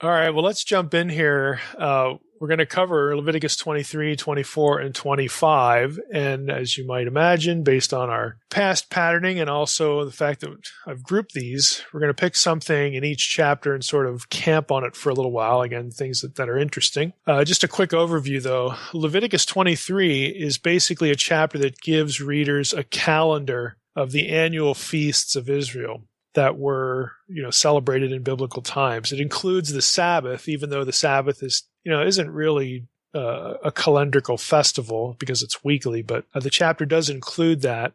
All right, well, let's jump in here. We're going to cover Leviticus 23, 24, and 25. And as you might imagine, based on our past patterning and also the fact that I've grouped these, we're going to pick something in each chapter and sort of camp on it for a little while. Again, things that are interesting. Just a quick overview, though. Leviticus 23 is basically a chapter that gives readers a calendar of the annual feasts of Israel that were, celebrated in biblical times. It includes the Sabbath, even though the Sabbath isn't really a calendrical festival because it's weekly, but the chapter does include that.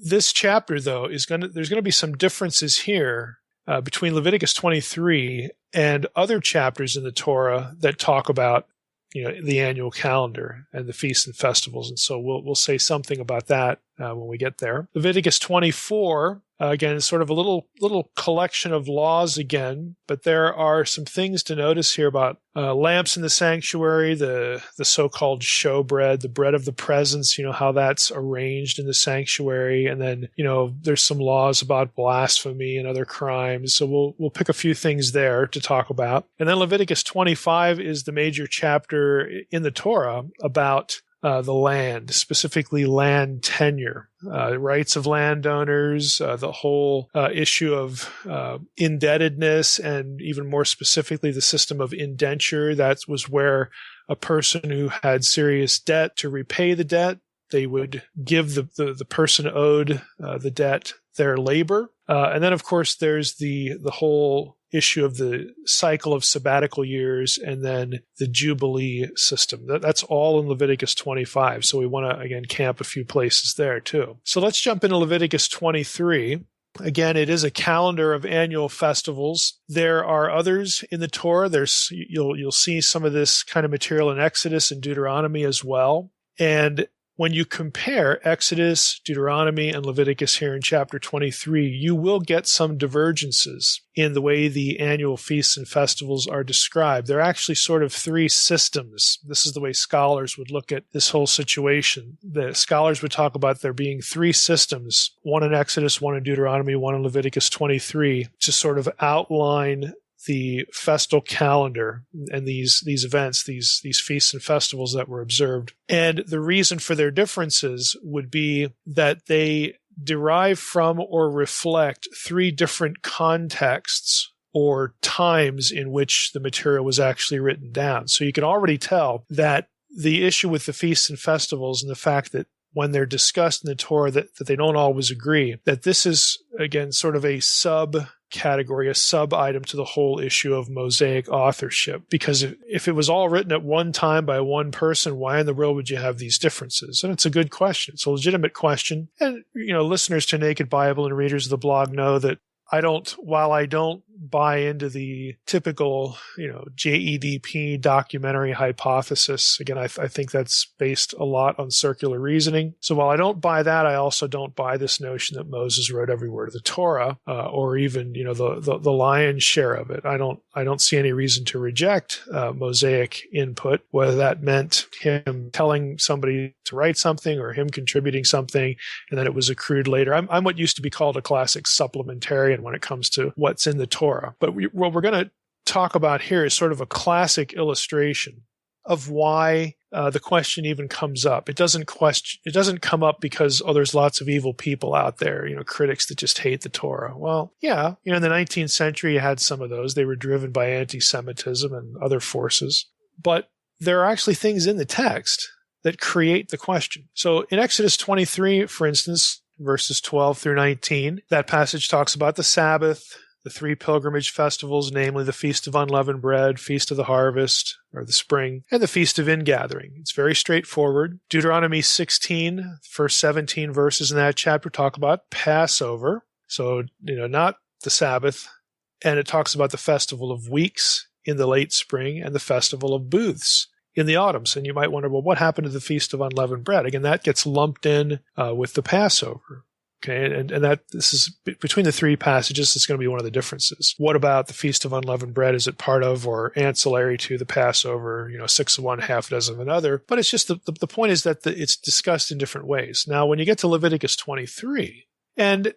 This chapter, though, there's going to be some differences here between Leviticus 23 and other chapters in the Torah that talk about the annual calendar and the feasts and festivals. And so we'll say something about that when we get there. Leviticus 24, again, is sort of a little collection of laws again, but there are some things to notice here about lamps in the sanctuary, the so-called showbread, the bread of the presence, how that's arranged in the sanctuary. And then, there's some laws about blasphemy and other crimes. So we'll pick a few things there to talk about. And then Leviticus 25 is the major chapter in the Torah about the land, specifically land tenure, rights of landowners, the whole issue of indebtedness, and even more specifically, the system of indenture. That was where a person who had serious debt, to repay the debt, they would give the person owed the debt their labor. And then, of course, there's the whole issue of the cycle of sabbatical years and then the Jubilee system. That's all in Leviticus 25. So we want to, again, camp a few places there too. So let's jump into Leviticus 23. Again, it is a calendar of annual festivals. There are others in the Torah. You'll see some of this kind of material in Exodus and Deuteronomy as well. And when you compare Exodus, Deuteronomy, and Leviticus here in chapter 23, you will get some divergences in the way the annual feasts and festivals are described. They're actually sort of three systems. This is the way scholars would look at this whole situation. The scholars would talk about there being three systems, one in Exodus, one in Deuteronomy, one in Leviticus 23, to sort of outline the festal calendar and these events, these feasts and festivals that were observed. And the reason for their differences would be that they derive from or reflect three different contexts or times in which the material was actually written down. So you can already tell that the issue with the feasts and festivals and the fact that when they're discussed in the Torah that they don't always agree, that this is, again, sort of a subcategory, a sub-item to the whole issue of Mosaic authorship. Because if it was all written at one time by one person, why in the world would you have these differences? And it's a good question. It's a legitimate question. And, listeners to Naked Bible and readers of the blog know that while I don't buy into the typical, JEDP documentary hypothesis. Again, I think that's based a lot on circular reasoning. So while I don't buy that, I also don't buy this notion that Moses wrote every word of the Torah, or even, the lion's share of it. I don't see any reason to reject Mosaic input, whether that meant him telling somebody to write something or him contributing something, and then it was accrued later. I'm what used to be called a classic supplementarian when it comes to what's in the Torah. But what we're going to talk about here is sort of a classic illustration of why the question even comes up. It doesn't come up because, there's lots of evil people out there, critics that just hate the Torah. Well, yeah, in the 19th century, you had some of those. They were driven by anti-Semitism and other forces. But there are actually things in the text that create the question. So in Exodus 23, for instance, verses 12 through 19, that passage talks about the Sabbath, the three pilgrimage festivals, namely the Feast of Unleavened Bread, Feast of the Harvest, or the Spring, and the Feast of Ingathering. It's very straightforward. Deuteronomy 16, first 17 verses in that chapter talk about Passover. So, not the Sabbath. And it talks about the Festival of Weeks in the late spring and the Festival of Booths in the autumns. And you might wonder, well, what happened to the Feast of Unleavened Bread? Again, that gets lumped in with the Passover. Okay, and that this is between the three passages, it's going to be one of the differences. What about the Feast of Unleavened Bread? Is it part of or ancillary to the Passover? 6 of one, half a dozen of another. But it's just the point is that it's discussed in different ways. Now, when you get to Leviticus 23, and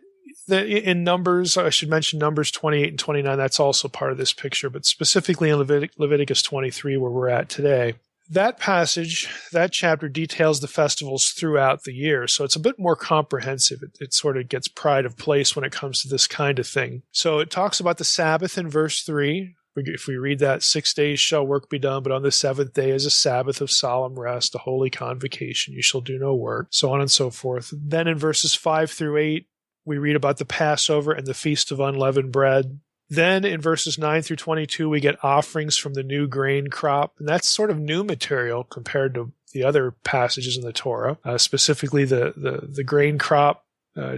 in Numbers, I should mention Numbers 28 and 29, that's also part of this picture, but specifically in Leviticus 23, where we're at today, that passage, that chapter details the festivals throughout the year, so it's a bit more comprehensive. It sort of gets pride of place when it comes to this kind of thing. So it talks about the Sabbath in verse 3. If we read that, 6 days shall work be done, but on the seventh day is a Sabbath of solemn rest, a holy convocation. You shall do no work, so on and so forth. Then in verses 5 through 8, we read about the Passover and the Feast of Unleavened Bread. Then in verses 9 through 22, we get offerings from the new grain crop. And that's sort of new material compared to the other passages in the Torah, specifically the grain crop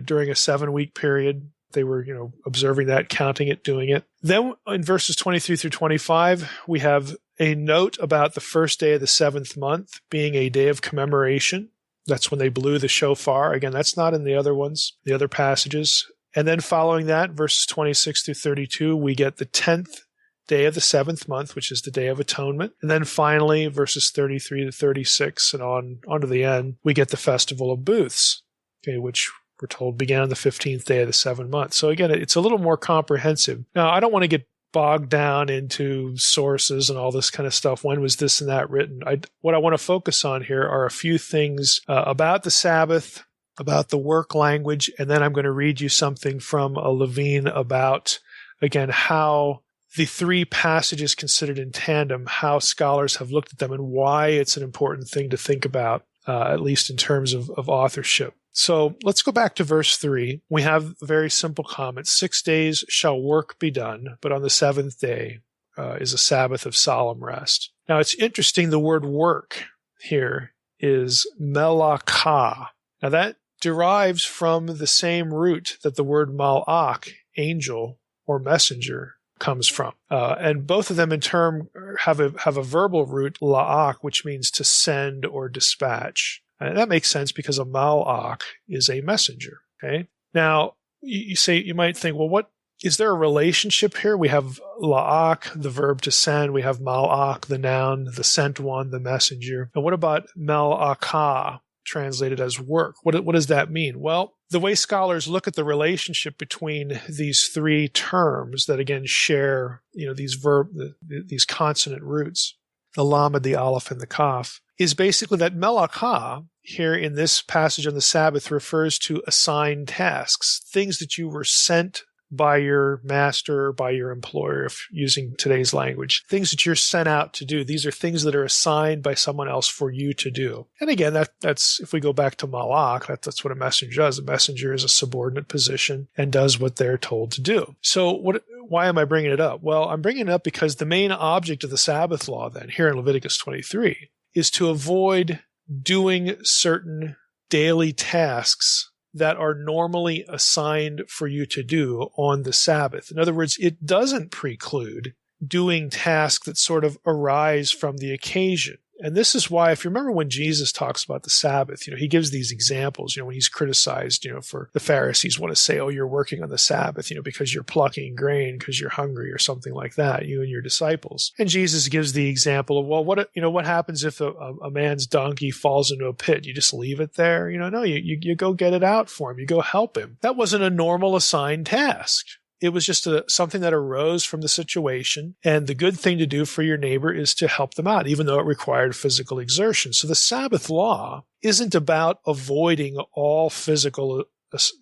during a 7-week period. They were, observing that, counting it, doing it. Then in verses 23 through 25, we have a note about the first day of the 7th month being a day of commemoration. That's when they blew the shofar. Again, that's not in the other ones, the other passages. And then following that, verses 26 through 32, we get the 10th day of the 7th month, which is the Day of Atonement. And then finally, verses 33 to 36 and on to the end, we get the Festival of Booths, which we're told began on the 15th day of the 7th month. So again, it's a little more comprehensive. Now, I don't want to get bogged down into sources and all this kind of stuff. When was this and that written? What I want to focus on here are a few things about the Sabbath, about the work language, and then I'm going to read you something from a Levine about, again, how the three passages considered in tandem, how scholars have looked at them and why it's an important thing to think about, at least in terms of authorship. So let's go back to verse 3. We have a very simple comment. 6 days shall work be done, but on the 7th day is a Sabbath of solemn rest. Now it's interesting, the word work here is melakah. Now that derives from the same root that the word malach, angel or messenger, comes from. And both of them in turn have a verbal root, la'ach, which means to send or dispatch. And that makes sense because a malach is a messenger. Okay. Now you might think, well, what is there a relationship here? We have la'ach, the verb to send. We have malach, the noun, the sent one, the messenger. And what about melakah, translated as work? What does that mean? Well, the way scholars look at the relationship between these three terms that again share, these consonant roots, the lamed, the aleph, and the kaf, is basically that melakah here in this passage on the Sabbath refers to assigned tasks, things that you were sent by your master, by your employer, if using today's language, things that you're sent out to do. These are things that are assigned by someone else for you to do. And again, that's if we go back to malach, that's what a messenger does. A messenger is a subordinate position and does what they're told to do. So why am I bringing it up? Well, I'm bringing it up because the main object of the Sabbath law then, here in Leviticus 23, is to avoid doing certain daily tasks that are normally assigned for you to do on the Sabbath. In other words, it doesn't preclude doing tasks that sort of arise from the occasion. And this is why, if you remember when Jesus talks about the Sabbath, he gives these examples, when he's criticized, for the Pharisees want to say, oh, you're working on the Sabbath, because you're plucking grain, because you're hungry or something like that, you and your disciples. And Jesus gives the example of, well, what happens if a man's donkey falls into a pit? You just leave it there? No, you go get it out for him. You go help him. That wasn't a normal assigned task. It was just something that arose from the situation. And the good thing to do for your neighbor is to help them out, even though it required physical exertion. So the Sabbath law isn't about avoiding all physical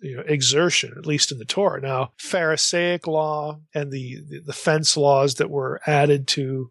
exertion, at least in the Torah. Now, Pharisaic law and the fence laws that were added to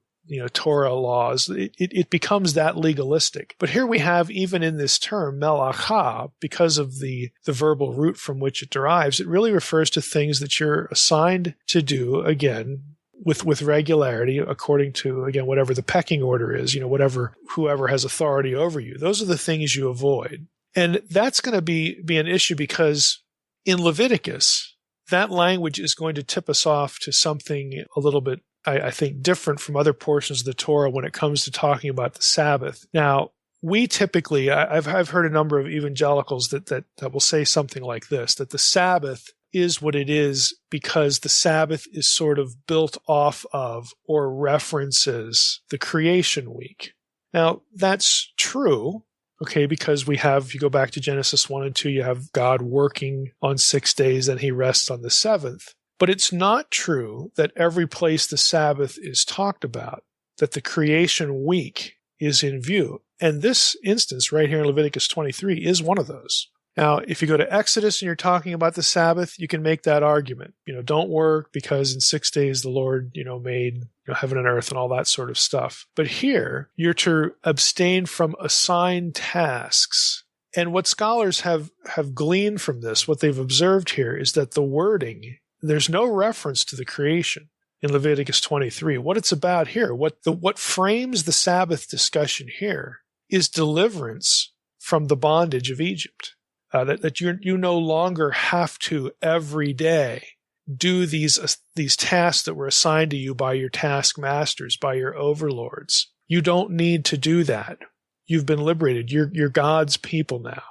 Torah laws, it becomes that legalistic. But here we have, even in this term, melakah, because of the verbal root from which it derives, it really refers to things that you're assigned to do, again, with regularity, according to, again, whatever the pecking order is, whoever has authority over you. Those are the things you avoid. And that's going to be an issue because in Leviticus, that language is going to tip us off to something a little bit, I think, different from other portions of the Torah when it comes to talking about the Sabbath. Now, we typically, I've heard a number of evangelicals that will say something like this, that the Sabbath is what it is because the Sabbath is sort of built off of or references the creation week. Now, that's true, Okay, because if you go back to Genesis 1 and 2, you have God working on 6 days and he rests on the seventh. But it's not true that every place the Sabbath is talked about, that the creation week is in view. And this instance right here in Leviticus 23 is one of those. Now, if you go to Exodus and you're talking about the Sabbath, you can make that argument. Don't work because in 6 days the Lord, made heaven and earth and all that sort of stuff. But here, you're to abstain from assigned tasks. And what scholars have gleaned from this, what they've observed here, is that the wording, there's no reference to the creation in Leviticus 23. What it's about here, what frames the Sabbath discussion here, is deliverance from the bondage of Egypt. That you no longer have to every day do these tasks that were assigned to you by your taskmasters, by your overlords. You don't need to do that. You've been liberated. You're God's people now.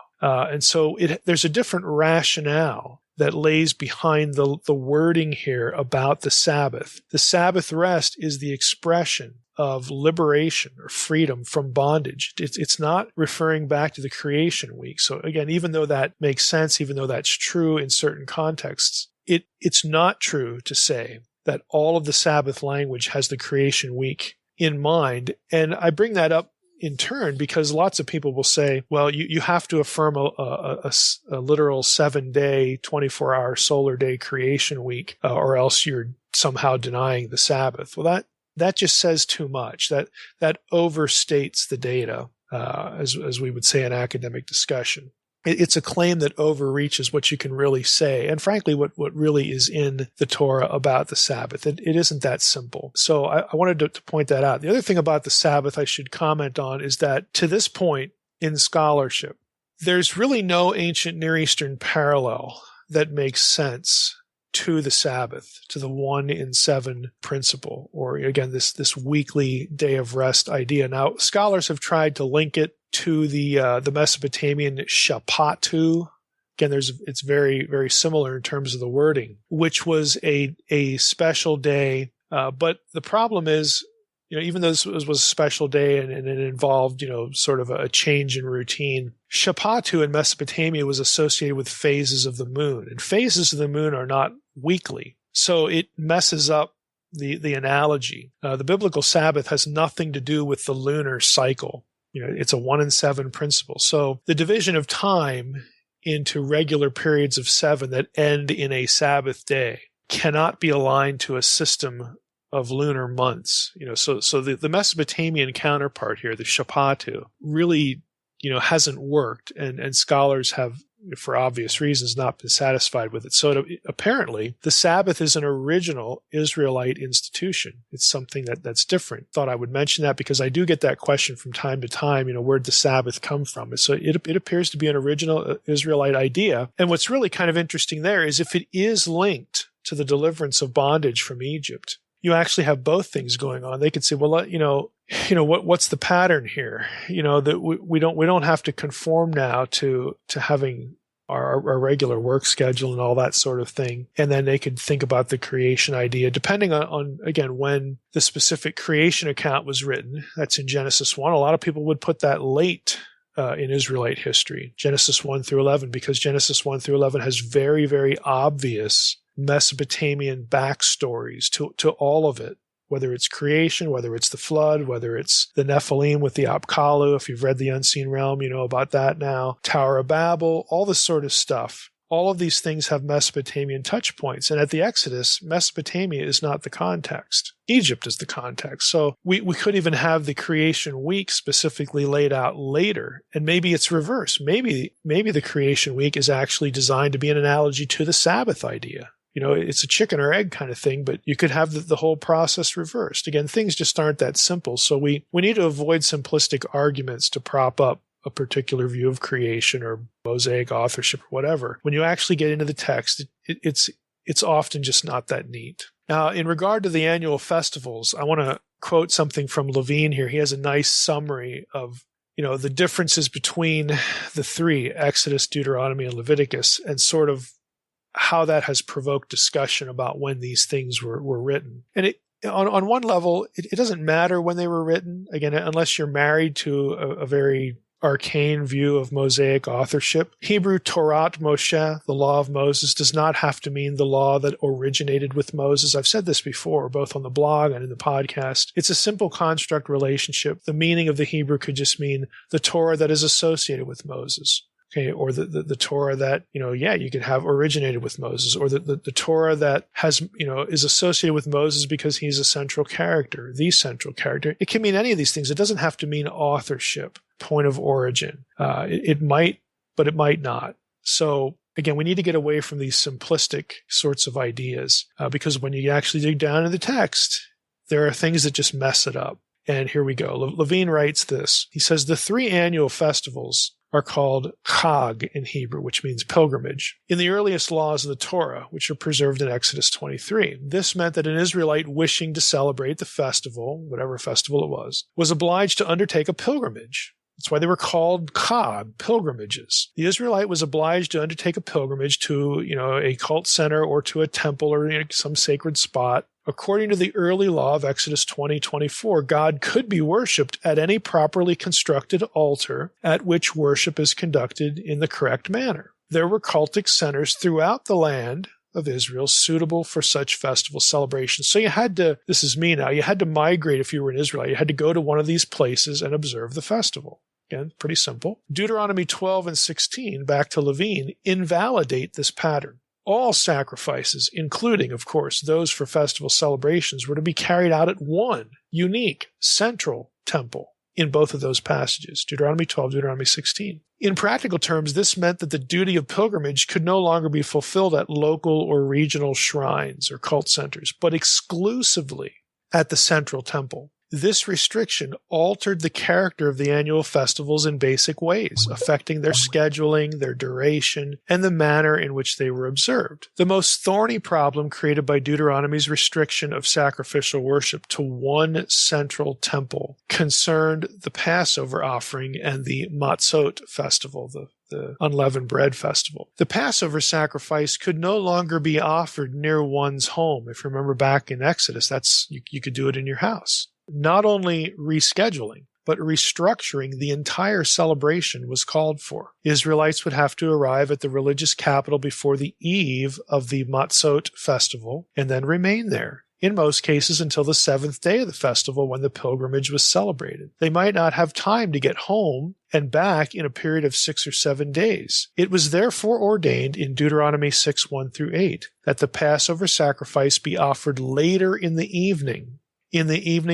And so there's a different rationale that lays behind the wording here about the Sabbath. The Sabbath rest is the expression of liberation or freedom from bondage. It's not referring back to the creation week. So again, even though that makes sense, even though that's true in certain contexts, it's not true to say that all of the Sabbath language has the creation week in mind. And I bring that up in turn because lots of people will say, well, you have to affirm a literal 7-day, 24-hour solar day creation week, or else you're somehow denying the Sabbath. Well, that just says too much. That overstates the data, as we would say in academic discussion. It's a claim that overreaches what you can really say, and frankly, what really is in the Torah about the Sabbath. It isn't that simple. So I wanted to point that out. The other thing about the Sabbath I should comment on is that to this point in scholarship, there's really no ancient Near Eastern parallel that makes sense to the Sabbath, to the 1 in 7 principle, or again, this weekly day of rest idea. Now, scholars have tried to link it to the Mesopotamian Shabbatu. Again, it's very, very similar in terms of the wording, which was a special day. But the problem is, even though this was a special day and it involved, sort of a change in routine, Shabbatu in Mesopotamia was associated with phases of the moon, and phases of the moon are not weekly. So it messes up the analogy. The biblical Sabbath has nothing to do with the lunar cycle. It's a 1 in 7 principle. So the division of time into regular periods of 7 that end in a Sabbath day cannot be aligned to a system of lunar months. So the Mesopotamian counterpart here, the Shabbatu, really, hasn't worked, and scholars have, for obvious reasons, not been satisfied with it. So apparently, the Sabbath is an original Israelite institution. It's something that's different. Thought I would mention that because I do get that question from time to time, where'd the Sabbath come from? So it appears to be an original Israelite idea. And what's really kind of interesting there is if it is linked to the deliverance of bondage from Egypt, you actually have both things going on. They could say, well, what's the pattern here? That we don't have to conform now to having our regular work schedule and all that sort of thing. And then they could think about the creation idea, depending on again, when the specific creation account was written. That's in Genesis 1. A lot of people would put that late in Israelite history, Genesis 1 through 11, because Genesis 1 through 11 has very, very obvious Mesopotamian backstories to all of it, whether it's creation, whether it's the flood, whether it's the Nephilim with the Apkallu. If you've read The Unseen Realm, you know about that now. Tower of Babel, all this sort of stuff. All of these things have Mesopotamian touch points. And at the Exodus, Mesopotamia is not the context. Egypt is the context. So we could even have the creation week specifically laid out later. And maybe it's reversed. Maybe the creation week is actually designed to be an analogy to the Sabbath idea. It's a chicken or egg kind of thing, but you could have the whole process reversed. Again, things just aren't that simple. So we need to avoid simplistic arguments to prop up a particular view of creation or Mosaic authorship or whatever. When you actually get into the text, it's often just not that neat. Now, in regard to the annual festivals, I want to quote something from Levine here. He has a nice summary of the differences between the three, Exodus, Deuteronomy, and Leviticus, and sort of how that has provoked discussion about when these things were written. And on one level, it doesn't matter when they were written, again, unless you're married to a very arcane view of Mosaic authorship. Hebrew Torat Moshe, the law of Moses, does not have to mean the law that originated with Moses. I've said this before, both on the blog and in the podcast. It's a simple construct relationship. The meaning of the Hebrew could just mean the Torah that is associated with Moses. Okay, or the Torah that, you could have originated with Moses, or the Torah that has, is associated with Moses because he's a central character, the central character. It can mean any of these things. It doesn't have to mean authorship, point of origin. It might, but it might not. So again, we need to get away from these simplistic sorts of ideas, because when you actually dig down in the text, there are things that just mess it up. And here we go. Levine writes this. He says, the 3 annual festivals are called Chag in Hebrew, which means pilgrimage, in the earliest laws of the Torah, which are preserved in Exodus 23. This meant that an Israelite wishing to celebrate the festival, whatever festival it was obliged to undertake a pilgrimage. That's why they were called Chag, pilgrimages. The Israelite was obliged to undertake a pilgrimage to, a cult center or to a temple or some sacred spot. According to the early law of Exodus 20:24, God could be worshipped at any properly constructed altar at which worship is conducted in the correct manner. There were cultic centers throughout the land of Israel suitable for such festival celebrations. So you had to, this is me now, you had to migrate if you were in Israel. You had to go to one of these places and observe the festival. Again, pretty simple. Deuteronomy 12 and 16, back to Levine, invalidate this pattern. All sacrifices, including, of course, those for festival celebrations, were to be carried out at one unique central temple in both of those passages, Deuteronomy 12, Deuteronomy 16. In practical terms, this meant that the duty of pilgrimage could no longer be fulfilled at local or regional shrines or cult centers, but exclusively at the central temple. This restriction altered the character of the annual festivals in basic ways, affecting their scheduling, their duration, and the manner in which they were observed. The most thorny problem created by Deuteronomy's restriction of sacrificial worship to one central temple concerned the Passover offering and the Matzot festival, the unleavened bread festival. The Passover sacrifice could no longer be offered near one's home. If you remember back in Exodus, you could do it in your house. Not only rescheduling, but restructuring the entire celebration was called for. Israelites would have to arrive at the religious capital before the eve of the Matzot festival and then remain there, in most cases until the 7th day of the festival when the pilgrimage was celebrated. They might not have time to get home and back in a period of 6 or 7 days. It was therefore ordained in Deuteronomy 6:1-8 that the Passover sacrifice be offered later in the evening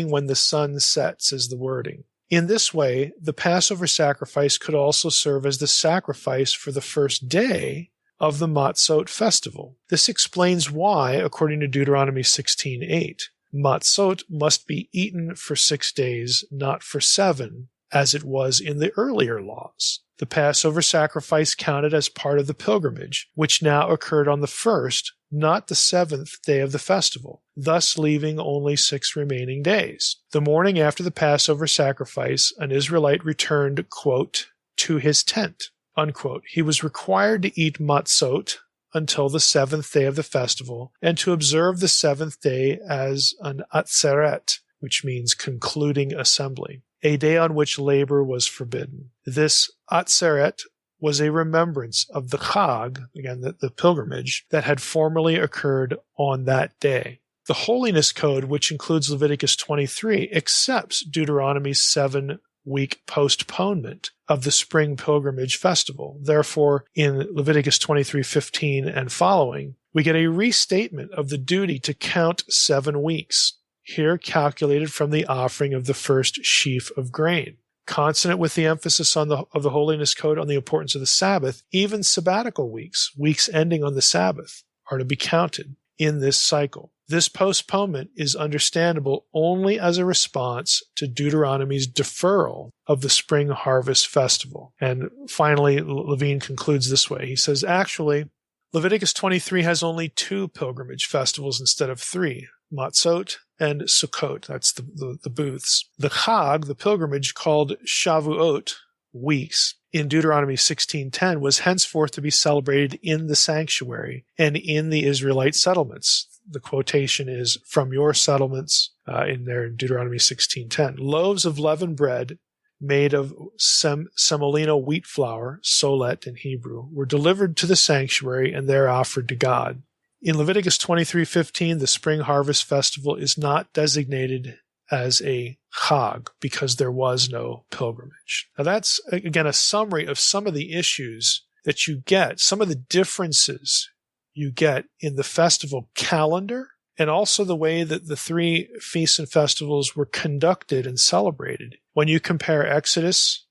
when the sun sets, is the wording. In this way, the Passover sacrifice could also serve as the sacrifice for the first day of the Matzot festival. This explains why, according to Deuteronomy 16:8, Matzot must be eaten for 6 days, not for 7, as it was in the earlier laws. The Passover sacrifice counted as part of the pilgrimage, which now occurred on the 1st, not the 7th day of the festival, thus leaving only 6 remaining days. The morning after the Passover sacrifice, an Israelite returned, quote, to his tent, unquote. He was required to eat matzot until the 7th day of the festival and to observe the 7th day as an atzeret, which means concluding assembly, a day on which labor was forbidden. This atzeret was a remembrance of the Chag, again, the pilgrimage, that had formerly occurred on that day. The Holiness Code, which includes Leviticus 23, accepts Deuteronomy's 7-week postponement of the spring pilgrimage festival. Therefore, in Leviticus 23:15 and following, we get a restatement of the duty to count 7 weeks, here calculated from the offering of the first sheaf of grain. Consonant with the emphasis of the Holiness Code on the importance of the Sabbath, even sabbatical weeks ending on the Sabbath, are to be counted in this cycle. This postponement is understandable only as a response to Deuteronomy's deferral of the spring harvest festival. And finally, Levine concludes this way. He says, actually, Leviticus 23 has only 2 pilgrimage festivals instead of 3. Matzot and Sukkot, that's the booths. The Chag, the pilgrimage called Shavuot, weeks, in Deuteronomy 16:10 was henceforth to be celebrated in the sanctuary and in the Israelite settlements. The quotation is from your settlements in there in Deuteronomy 16:10. Loaves of leavened bread made of semolina wheat flour, solet in Hebrew, were delivered to the sanctuary and there offered to God. In Leviticus 23:15, the spring harvest festival is not designated as a chag because there was no pilgrimage. Now that's, again, a summary of some of the issues that you get, some of the differences you get in the festival calendar, and also the way that the three feasts and festivals were conducted and celebrated when you compare Exodus,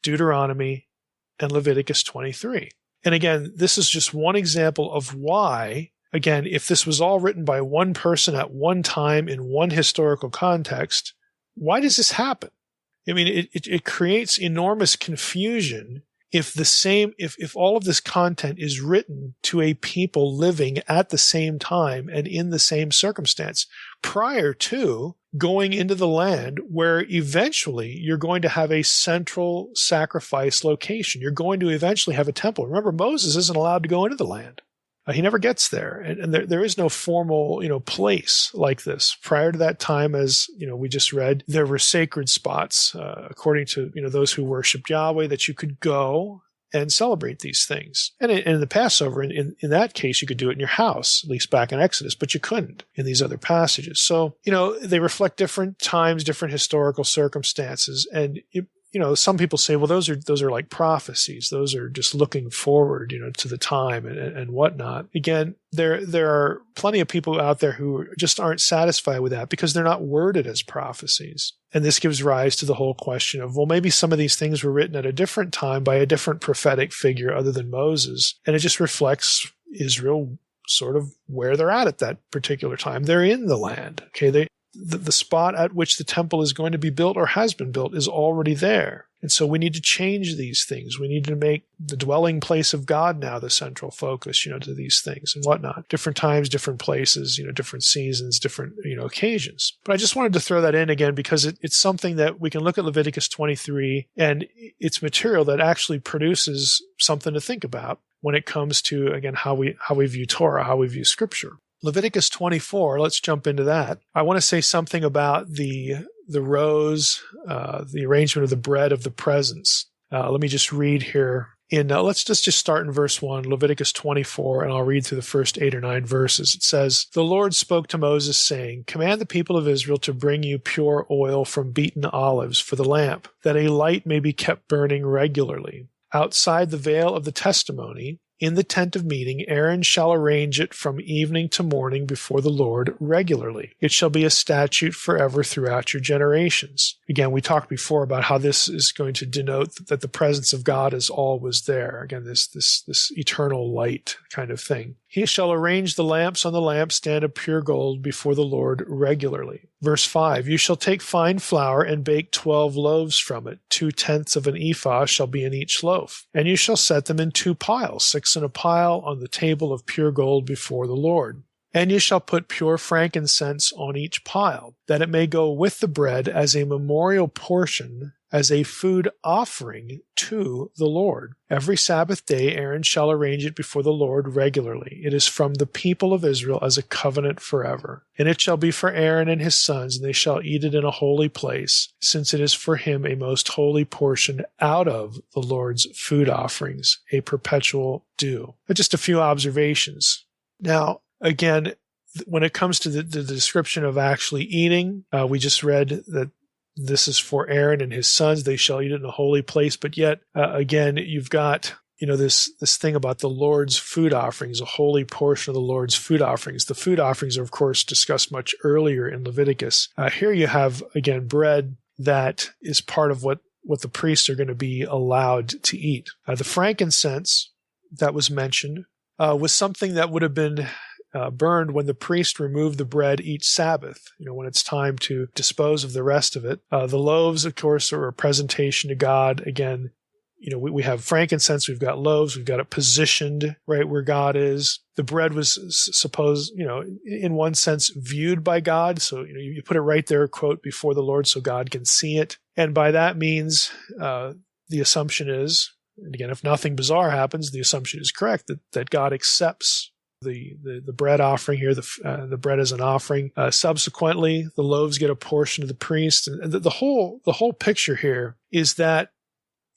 Deuteronomy, and Leviticus 23. And again, this is just one example of why, again, if this was all written by one person at one time in one historical context, why does this happen? I mean, it creates enormous confusion if all of this content is written to a people living at the same time and in the same circumstance prior to going into the land where eventually you're going to have a central sacrifice location. You're going to eventually have a temple. Remember, Moses isn't allowed to go into the land. He never gets there. And there is no formal, place like this. Prior to that time, as, we just read, there were sacred spots, according to, those who worshiped Yahweh, that you could go and celebrate these things. And in the Passover, in that case, you could do it in your house, at least back in Exodus, but you couldn't in these other passages. So, they reflect different times, different historical circumstances. And some people say, well, those are like prophecies. Those are just looking forward, to the time and whatnot. Again, there are plenty of people out there who just aren't satisfied with that because they're not worded as prophecies. And this gives rise to the whole question of, well, maybe some of these things were written at a different time by a different prophetic figure other than Moses. And it just reflects Israel sort of where they're at that particular time. They're in the land. Okay. The spot at which the temple is going to be built or has been built is already there. And so we need to change these things. We need to make the dwelling place of God now the central focus, to these things and whatnot. Different times, different places, different seasons, different, occasions. But I just wanted to throw that in again because it's something that we can look at Leviticus 23 and it's material that actually produces something to think about when it comes to, again, how we view Torah, how we view Scripture. Leviticus 24, let's jump into that. I want to say something about the rows, the arrangement of the bread of the presence. Let me just read here. Let's just start in verse 1, Leviticus 24, and I'll read through the first 8 or 9 verses. It says, "The Lord spoke to Moses, saying, Command the people of Israel to bring you pure oil from beaten olives for the lamp, that a light may be kept burning regularly. Outside the veil of the testimony, in the tent of meeting, Aaron shall arrange it from evening to morning before the Lord regularly. It shall be a statute forever throughout your generations." Again, we talked before about how this is going to denote that the presence of God is always there. Again, this eternal light kind of thing. "He shall arrange the lamps on the lampstand of pure gold before the Lord regularly." Verse 5, "You shall take fine flour and bake 12 loaves from it. 2/10 of an ephah shall be in each loaf. And you shall set them in 2 piles, 6 in a pile, on the table of pure gold before the Lord. And you shall put pure frankincense on each pile, that it may go with the bread as a memorial portion, as a food offering to the Lord. Every Sabbath day Aaron shall arrange it before the Lord regularly. It is from the people of Israel as a covenant forever. And it shall be for Aaron and his sons, and they shall eat it in a holy place, since it is for him a most holy portion out of the Lord's food offerings, a perpetual due." Just a few observations. Now, again, when it comes to the description of actually eating, we just read that this is for Aaron and his sons. They shall eat it in a holy place. But yet, again, you've got, this thing about the Lord's food offerings, a holy portion of the Lord's food offerings. The food offerings are, of course, discussed much earlier in Leviticus. Here you have, again, bread that is part of what the priests are going to be allowed to eat. The frankincense that was mentioned was something that would have been burned when the priest removed the bread each Sabbath, when it's time to dispose of the rest of it. The loaves, of course, are a presentation to God. Again, we have frankincense, we've got loaves, we've got it positioned right where God is. The bread was supposed, in one sense, viewed by God. So, you put it right there, quote, before the Lord so God can see it. And by that means, the assumption is, and again, if nothing bizarre happens, the assumption is correct, that God accepts the bread offering here, the bread is an offering. Subsequently, the loaves get a portion of the priest. And the whole picture here is that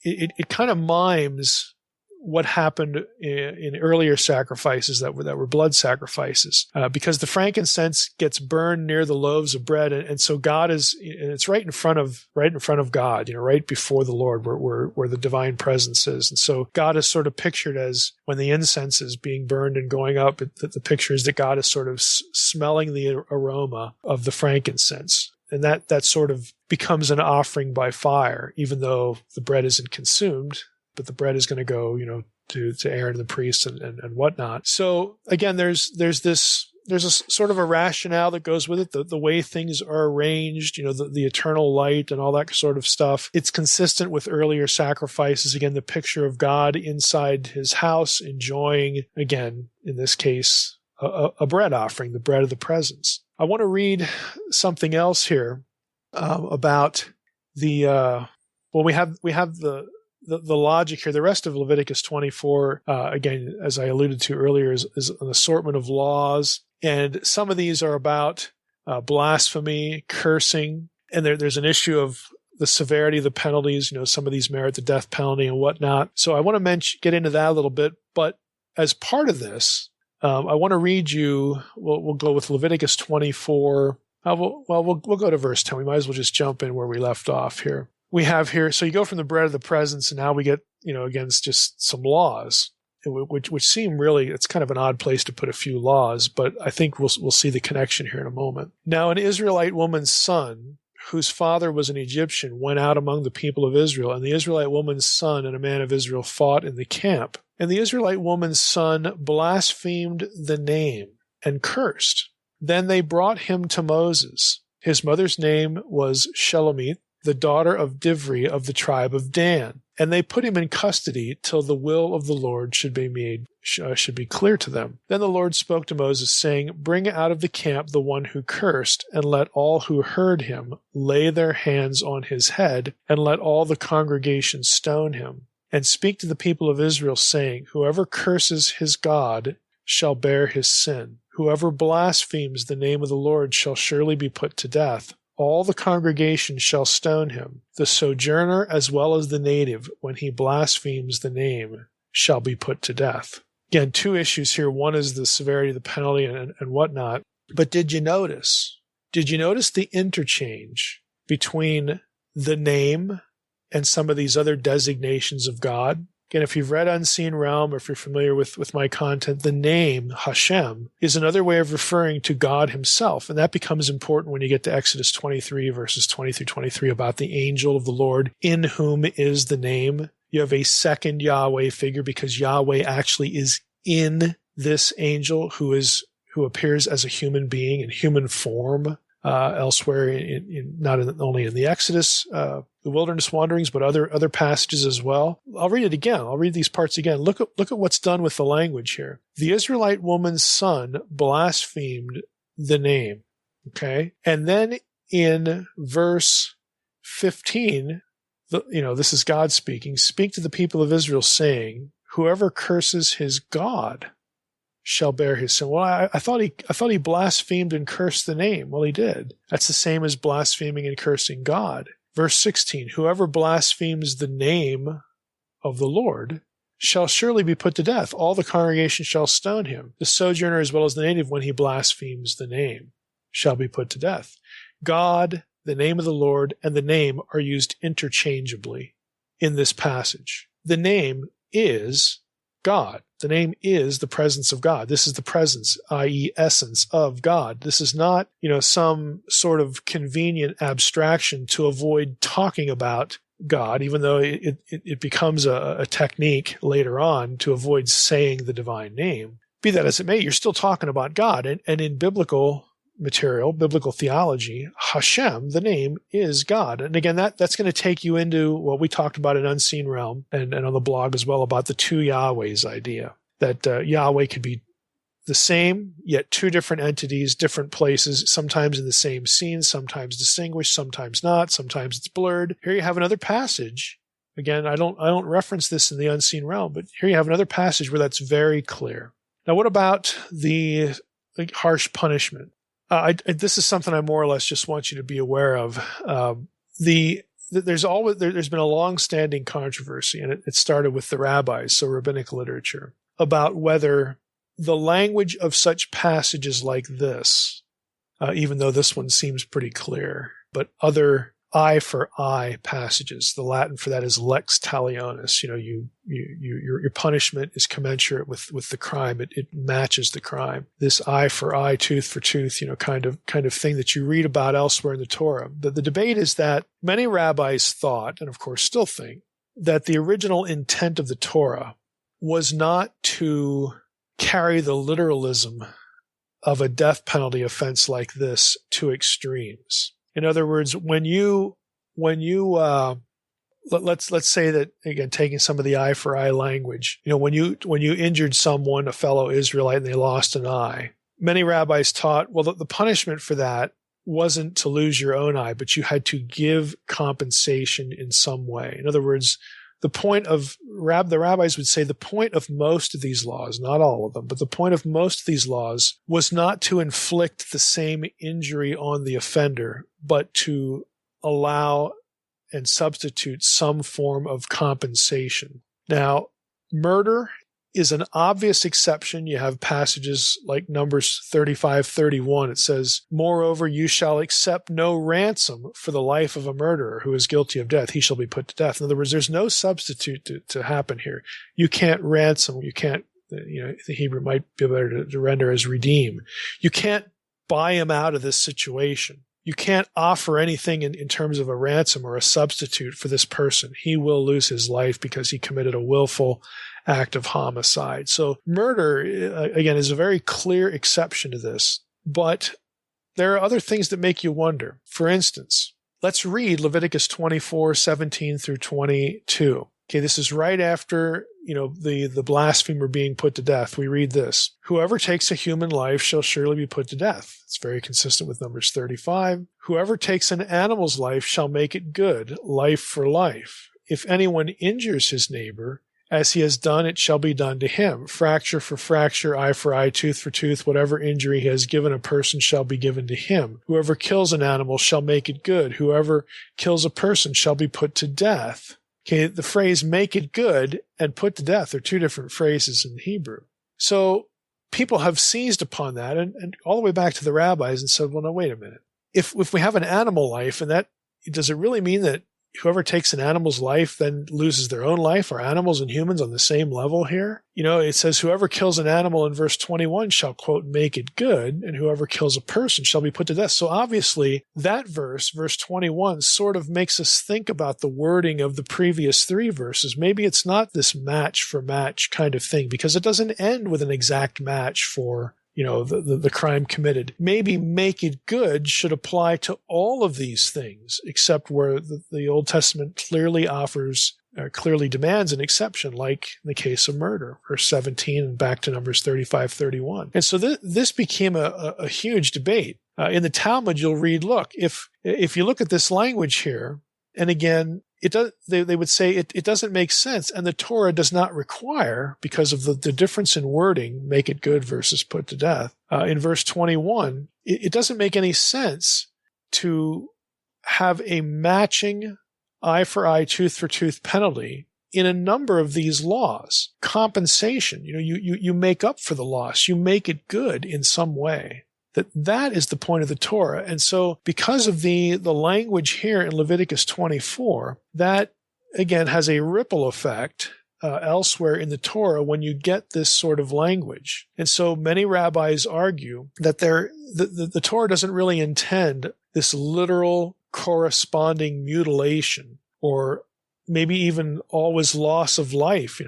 it kind of mimes what happened in earlier sacrifices that were blood sacrifices, because the frankincense gets burned near the loaves of bread, and so God is, and it's right in front of God, right before the Lord, where the divine presence is, and so God is sort of pictured as when the incense is being burned and going up. The picture is that God is sort of smelling the aroma of the frankincense, and that sort of becomes an offering by fire, even though the bread isn't consumed. But the bread is going to go, to Aaron the priest and whatnot. So again, there's a sort of a rationale that goes with it, the way things are arranged, the eternal light and all that sort of stuff. It's consistent with earlier sacrifices. Again, the picture of God inside his house, enjoying, again, in this case, a bread offering, the bread of the presence. I want to read something else here about we have the logic here. The rest of Leviticus 24, again, as I alluded to earlier, is an assortment of laws. And some of these are about blasphemy, cursing. And there's an issue of the severity of the penalties. Some of these merit the death penalty and whatnot. So I want to get into that a little bit. But as part of this, I want to read you, we'll go with Leviticus 24. We'll go to verse 10. We might as well just jump in where we left off here. We have here, so you go from the bread of the presence, and now we get, again, it's just some laws, which seem really, it's kind of an odd place to put a few laws, but I think we'll see the connection here in a moment. Now, an Israelite woman's son, whose father was an Egyptian, went out among the people of Israel, and the Israelite woman's son and a man of Israel fought in the camp. And the Israelite woman's son blasphemed the name and cursed. Then they brought him to Moses. His mother's name was Shelomith, the daughter of Divri of the tribe of Dan. And they put him in custody till the will of the Lord should be clear to them. Then the Lord spoke to Moses, saying, Bring out of the camp the one who cursed, and let all who heard him lay their hands on his head, and let all the congregation stone him. And speak to the people of Israel, saying, Whoever curses his God shall bear his sin. Whoever blasphemes the name of the Lord shall surely be put to death. All the congregation shall stone him. The sojourner as well as the native, when he blasphemes the name, shall be put to death. Again, two issues here. One is the severity of the penalty and whatnot. But did you notice the interchange between the name and some of these other designations of God? Again, if you've read Unseen Realm, or if you're familiar with my content, the name Hashem is another way of referring to God himself. And that becomes important when you get to Exodus 23, verses 20 through 23, about the angel of the Lord, in whom is the name. You have a second Yahweh figure, because Yahweh actually is in this angel who appears as a human being in human form. Elsewhere, not only in the Exodus, the wilderness wanderings, but other passages as well. I'll read it again. I'll read these parts again. Look at what's done with the language here. The Israelite woman's son blasphemed the name. Okay, and then in verse 15, this is God speaking. Speak to the people of Israel, saying, "Whoever curses his God shall bear his sin." Well, I thought he blasphemed and cursed the name. Well, he did. That's the same as blaspheming and cursing God. Verse 16, whoever blasphemes the name of the Lord shall surely be put to death. All the congregation shall stone him. The sojourner as well as the native, when he blasphemes the name, shall be put to death. God, the name of the Lord, and the name are used interchangeably in this passage. The name is God. The name is the presence of God. This is the presence, i.e. essence of God. This is not, some sort of convenient abstraction to avoid talking about God, even though it becomes a technique later on to avoid saying the divine name. Be that as it may, you're still talking about God. And in biblical material, biblical theology, Hashem, the name, is God. And again, that's going to take you into what we talked about in Unseen Realm and on the blog as well, about the two Yahwehs idea, that Yahweh could be the same, yet two different entities, different places, sometimes in the same scene, sometimes distinguished, sometimes not, sometimes it's blurred. Here you have another passage. Again, I don't reference this in the Unseen Realm, but here you have another passage where that's very clear. Now, what about the harsh punishment? This is something I more or less just want you to be aware of. There's been a long-standing controversy, and it started with the rabbis, so rabbinic literature, about whether the language of such passages like this, even though this one seems pretty clear, but other eye for eye passages, the Latin for that is lex talionis. Your punishment is commensurate with the crime. It matches the crime. This eye for eye, tooth for tooth, kind of thing that you read about elsewhere in the Torah. The debate is that many rabbis thought, and of course still think, that the original intent of the Torah was not to carry the literalism of a death penalty offense like this to extremes. In other words, when you let's say that, again, taking some of the eye for eye language, when you injured someone, a fellow Israelite, and they lost an eye, many rabbis taught, well, the punishment for that wasn't to lose your own eye, but you had to give compensation in some way. In other words, the rabbis would say the point of most of these laws, not all of them, but the point of most of these laws was not to inflict the same injury on the offender, but to allow and substitute some form of compensation. Now, murder is an obvious exception. You have passages like Numbers 35:31. It says, "Moreover, you shall accept no ransom for the life of a murderer who is guilty of death. He shall be put to death." In other words, there's no substitute to happen here. You can't ransom. You can't, the Hebrew might be better to render as redeem. You can't buy him out of this situation. You can't offer anything in terms of a ransom or a substitute for this person. He will lose his life because he committed a willful act of homicide. So murder, again, is a very clear exception to this. But there are other things that make you wonder. For instance, let's read Leviticus 24:17 through 22. Okay, this is right after, the blasphemer being put to death. We read this: "Whoever takes a human life shall surely be put to death." It's very consistent with Numbers 35. "Whoever takes an animal's life shall make it good, life for life. If anyone injures his neighbor, as he has done, it shall be done to him. Fracture for fracture, eye for eye, tooth for tooth, whatever injury he has given a person shall be given to him. Whoever kills an animal shall make it good. Whoever kills a person shall be put to death." Okay, the phrase "make it good" and "put to death" are two different phrases in Hebrew. So people have seized upon that and all the way back to the rabbis and said, well, no, wait a minute. If we have an animal life, and that, does it really mean that whoever takes an animal's life then loses their own life? Are animals and humans on the same level here? It says whoever kills an animal in verse 21 shall, quote, "make it good," and whoever kills a person shall be put to death. So obviously that verse 21, sort of makes us think about the wording of the previous three verses. Maybe it's not this match for match kind of thing, because it doesn't end with an exact match for the crime committed. Maybe "make it good" should apply to all of these things, except where the Old Testament clearly demands an exception, like in the case of murder, verse 17 and back to Numbers 35:31. And so this became a huge debate. In the Talmud, you'll read, look, if you look at this language here, and again, they would say it doesn't make sense, and the Torah does not require, because of the difference in wording, "make it good" versus "put to death." In verse 21, it doesn't make any sense to have a matching eye for eye, tooth for tooth penalty in a number of these laws. Compensation, you make up for the loss. You make it good in some way. That is the point of the Torah. And so because of the language here in Leviticus 24, that, again, has a ripple effect elsewhere in the Torah when you get this sort of language. And so many rabbis argue that the Torah doesn't really intend this literal corresponding mutilation, or maybe even always loss of life.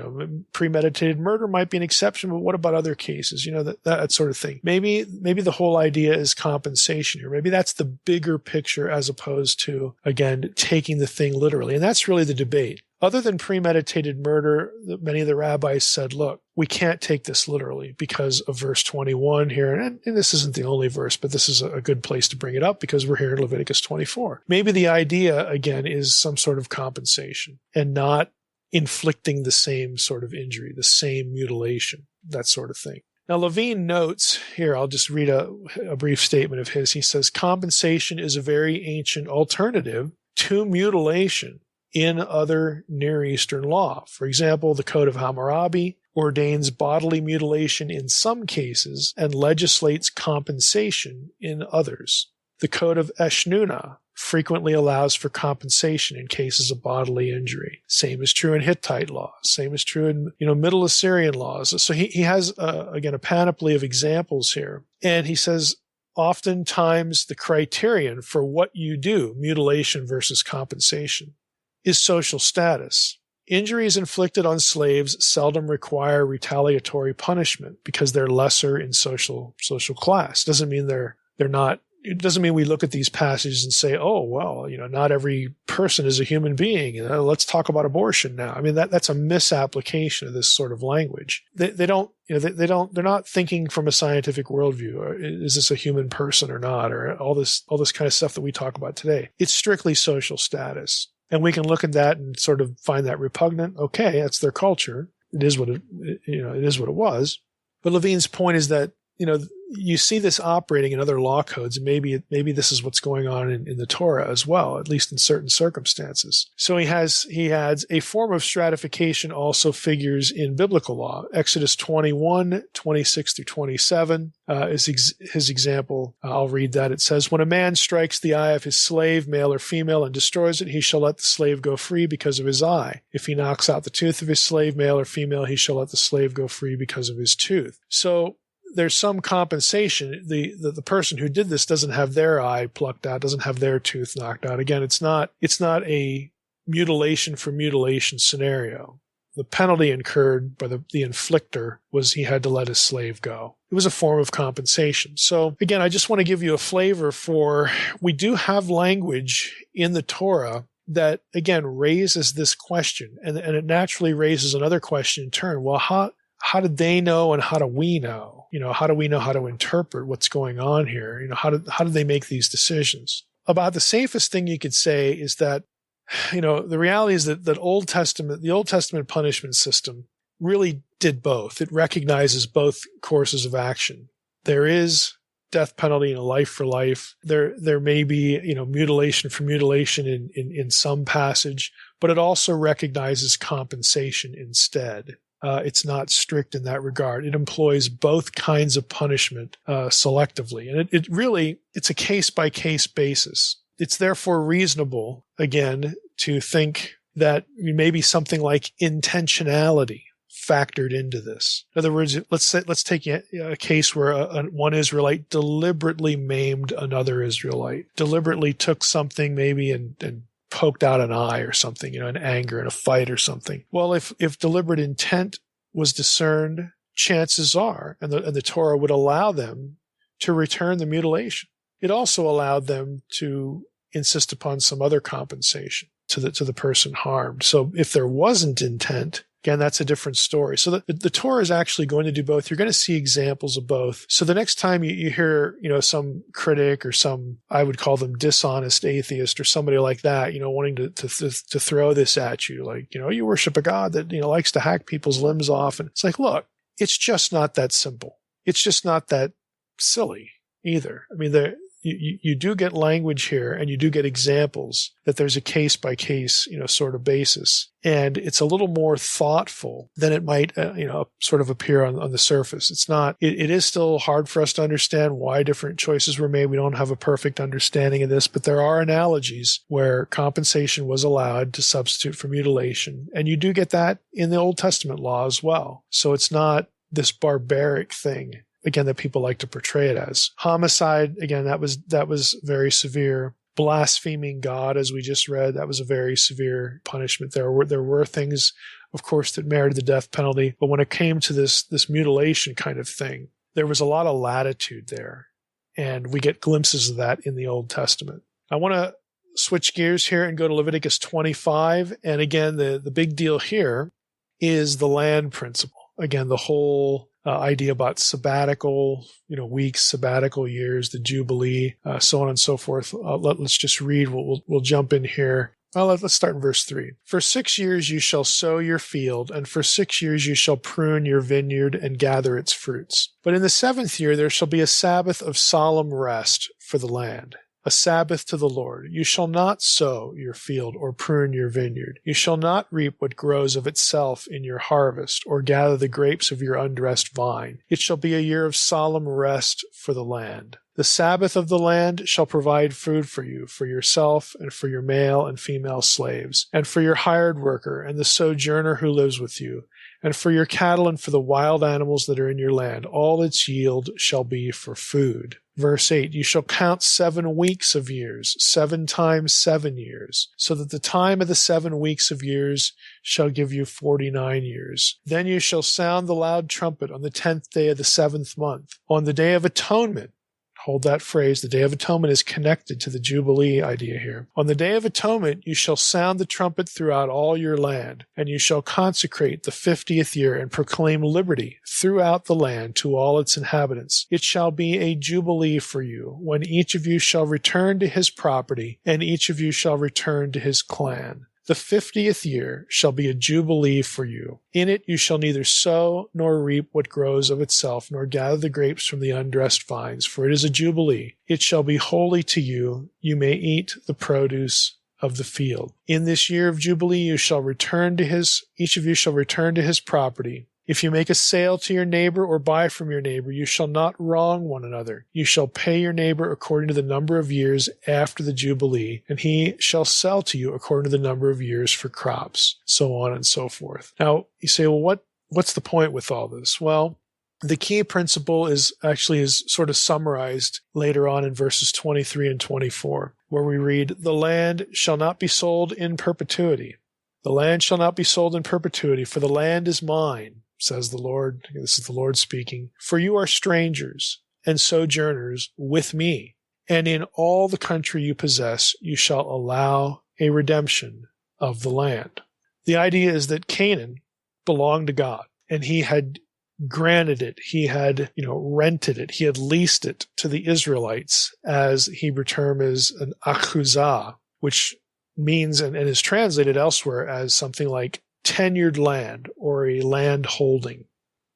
Premeditated murder might be an exception, but what about other cases? That sort of thing. Maybe the whole idea is compensation here. Maybe that's the bigger picture as opposed to, again, taking the thing literally. And that's really the debate. Other than premeditated murder, many of the rabbis said, look, we can't take this literally because of verse 21 here. And this isn't the only verse, but this is a good place to bring it up because we're here in Leviticus 24. Maybe the idea, again, is some sort of compensation and not inflicting the same sort of injury, the same mutilation, that sort of thing. Now, Levine notes here, I'll just read a brief statement of his. He says, compensation is a very ancient alternative to mutilation in other Near Eastern law. For example, the Code of Hammurabi ordains bodily mutilation in some cases and legislates compensation in others. The Code of Eshnunna frequently allows for compensation in cases of bodily injury. Same is true in Hittite law. Same is true in Middle Assyrian laws. So he has, again, a panoply of examples here. And he says, oftentimes the criterion for what you do, mutilation versus compensation, is social status. Injuries inflicted on slaves seldom require retaliatory punishment because they're lesser in social class. Doesn't mean they're not. It doesn't mean we look at these passages and say, oh, well, not every person is a human being. Let's talk about abortion now. I mean, that's a misapplication of this sort of language. They're not thinking from a scientific worldview. Is this a human person or not? Or all this kind of stuff that we talk about today. It's strictly social status. And we can look at that and sort of find that repugnant. Okay, that's their culture. It is what it is what it was. But Levine's point is that, you see this operating in other law codes, and maybe this is what's going on in the Torah as well, at least in certain circumstances. So he adds a form of stratification also figures in biblical law. Exodus 21, 26 through 27 is his example. I'll read that. It says, when a man strikes the eye of his slave, male or female, and destroys it, he shall let the slave go free because of his eye. If he knocks out the tooth of his slave, male or female, he shall let the slave go free because of his tooth. So there's some compensation. The person who did this doesn't have their eye plucked out, doesn't have their tooth knocked out. Again, it's not a mutilation for mutilation scenario. The penalty incurred by the inflictor was he had to let his slave go. It was a form of compensation. So again, I just want to give you a flavor for, we do have language in the Torah that, again, raises this question. And it naturally raises another question in turn. Well, how did they know and how do we know? How do we know how to interpret what's going on here? How did they make these decisions? About the safest thing you could say is that, the reality is that the Old Testament punishment system really did both. It recognizes both courses of action. There is death penalty and a life for life. There may be, mutilation for mutilation in some passage, but it also recognizes compensation instead. It's not strict in that regard. It employs both kinds of punishment selectively. And it's a case-by-case basis. It's therefore reasonable, again, to think that maybe something like intentionality factored into this. In other words, let's take a case where one Israelite deliberately maimed another Israelite, deliberately took something maybe and poked out an eye or something, in anger, in a fight or something. Well, if deliberate intent was discerned, chances are, and the Torah would allow them to return the mutilation. It also allowed them to insist upon some other compensation to the person harmed. So if there wasn't intent, again, that's a different story. So the Torah is actually going to do both. You're going to see examples of both. So the next time you hear, some critic or some, I would call them dishonest atheist or somebody like that, wanting to throw this at you, like, you worship a God that, likes to hack people's limbs off. And it's like, look, it's just not that simple. It's just not that silly either. I mean, you do get language here and you do get examples that there's a case by case, sort of basis. And it's a little more thoughtful than it might, sort of appear on the surface. It is still hard for us to understand why different choices were made. We don't have a perfect understanding of this, but there are analogies where compensation was allowed to substitute for mutilation. And you do get that in the Old Testament law as well. So it's not this barbaric thing, again, that people like to portray it as. Homicide, again, that was very severe. Blaspheming God, as we just read, that was a very severe punishment. There were things, of course, that merited the death penalty, but when it came to this mutilation kind of thing, there was a lot of latitude there, and we get glimpses of that in the Old Testament. I want to switch gears here and go to Leviticus 25, and again, the big deal here is the land principle. Again, the whole idea about sabbatical, weeks, sabbatical years, the Jubilee, so on and so forth. Let's just read. We'll jump in here. Well, let's start in verse 3. For 6 years you shall sow your field, and for 6 years you shall prune your vineyard and gather its fruits. But in the 7th year there shall be a Sabbath of solemn rest for the land, a Sabbath to the Lord. You shall not sow your field or prune your vineyard. You shall not reap what grows of itself in your harvest, or gather the grapes of your undressed vine. It shall be a year of solemn rest for the land. The Sabbath of the land shall provide food for you, for yourself, and for your male and female slaves, and for your hired worker, and the sojourner who lives with you, and for your cattle and for the wild animals that are in your land. All its yield shall be for food. Verse 8, you shall count 7 weeks of years, 7 times 7 years, so that the time of the 7 weeks of years shall give you 49 years. Then you shall sound the loud trumpet on the 10th day of the 7th month, on the day of atonement. Hold that phrase. The Day of Atonement is connected to the Jubilee idea here. On the Day of Atonement, you shall sound the trumpet throughout all your land, and you shall consecrate the 50th year and proclaim liberty throughout the land to all its inhabitants. It shall be a Jubilee for you, when each of you shall return to his property, and each of you shall return to his clan. The 50th year shall be a Jubilee for you. In it you shall neither sow nor reap what grows of itself, nor gather the grapes from the undressed vines, for it is a Jubilee. It shall be holy to you. You may eat the produce of the field. In this year of Jubilee each of you shall return to his property. If you make a sale to your neighbor or buy from your neighbor, you shall not wrong one another. You shall pay your neighbor according to the number of years after the Jubilee, and he shall sell to you according to the number of years for crops, so on and so forth. Now, you say, well, what's the point with all this? Well, the key principle is sort of summarized later on in verses 23 and 24, where we read, the land shall not be sold in perpetuity. The land shall not be sold in perpetuity, for the land is mine, says the Lord. This is the Lord speaking. For you are strangers and sojourners with me, and in all the country you possess, you shall allow a redemption of the land. The idea is that Canaan belonged to God, and he had granted it. He had, rented it. He had leased it to the Israelites, as Hebrew term is an achuzah, which means and is translated elsewhere as something like tenured land or a land holding.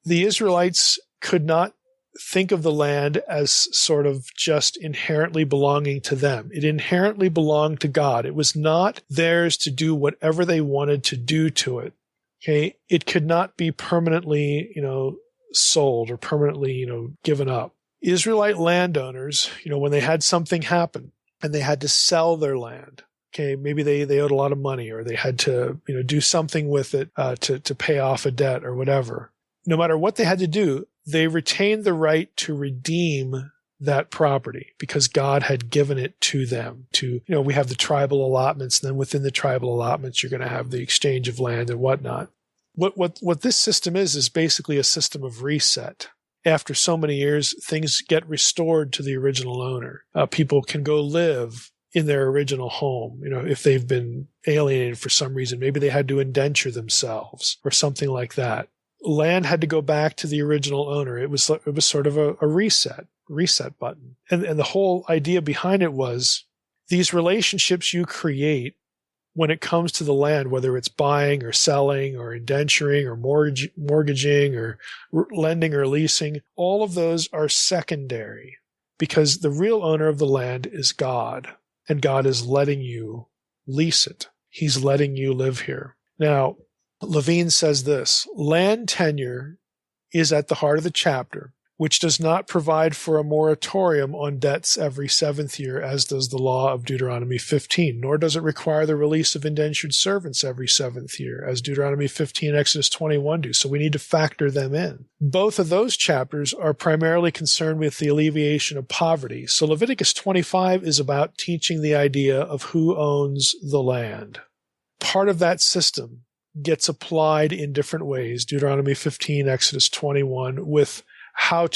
The Israelites could not think of the land as sort of just inherently belonging to them. It inherently belonged to God. It was not theirs to do whatever they wanted to do to it. Okay, it could not be permanently, sold or permanently, given up. Israelite landowners, when they had something happen and they had to sell their land, okay, maybe they owed a lot of money, or they had to, do something with it to pay off a debt or whatever. No matter what they had to do, they retained the right to redeem that property because God had given it to them. We have the tribal allotments, and then within the tribal allotments, you're going to have the exchange of land and whatnot. What this system is basically a system of reset. After so many years, things get restored to the original owner. People can go live in their original home, if they've been alienated for some reason. Maybe they had to indenture themselves or something like that. Land had to go back to the original owner. It was sort of a reset button. And the whole idea behind it was these relationships you create when it comes to the land, whether it's buying or selling or indenturing or mortgaging or lending or leasing, all of those are secondary because the real owner of the land is God. And God is letting you lease it. He's letting you live here. Now, Levine says this, land tenure is at the heart of the chapter, which does not provide for a moratorium on debts every 7th year, as does the law of Deuteronomy 15, nor does it require the release of indentured servants every 7th year, as Deuteronomy 15 and Exodus 21 do. So we need to factor them in. Both of those chapters are primarily concerned with the alleviation of poverty. So Leviticus 25 is about teaching the idea of who owns the land. Part of that system gets applied in different ways, Deuteronomy 15, Exodus 21, with how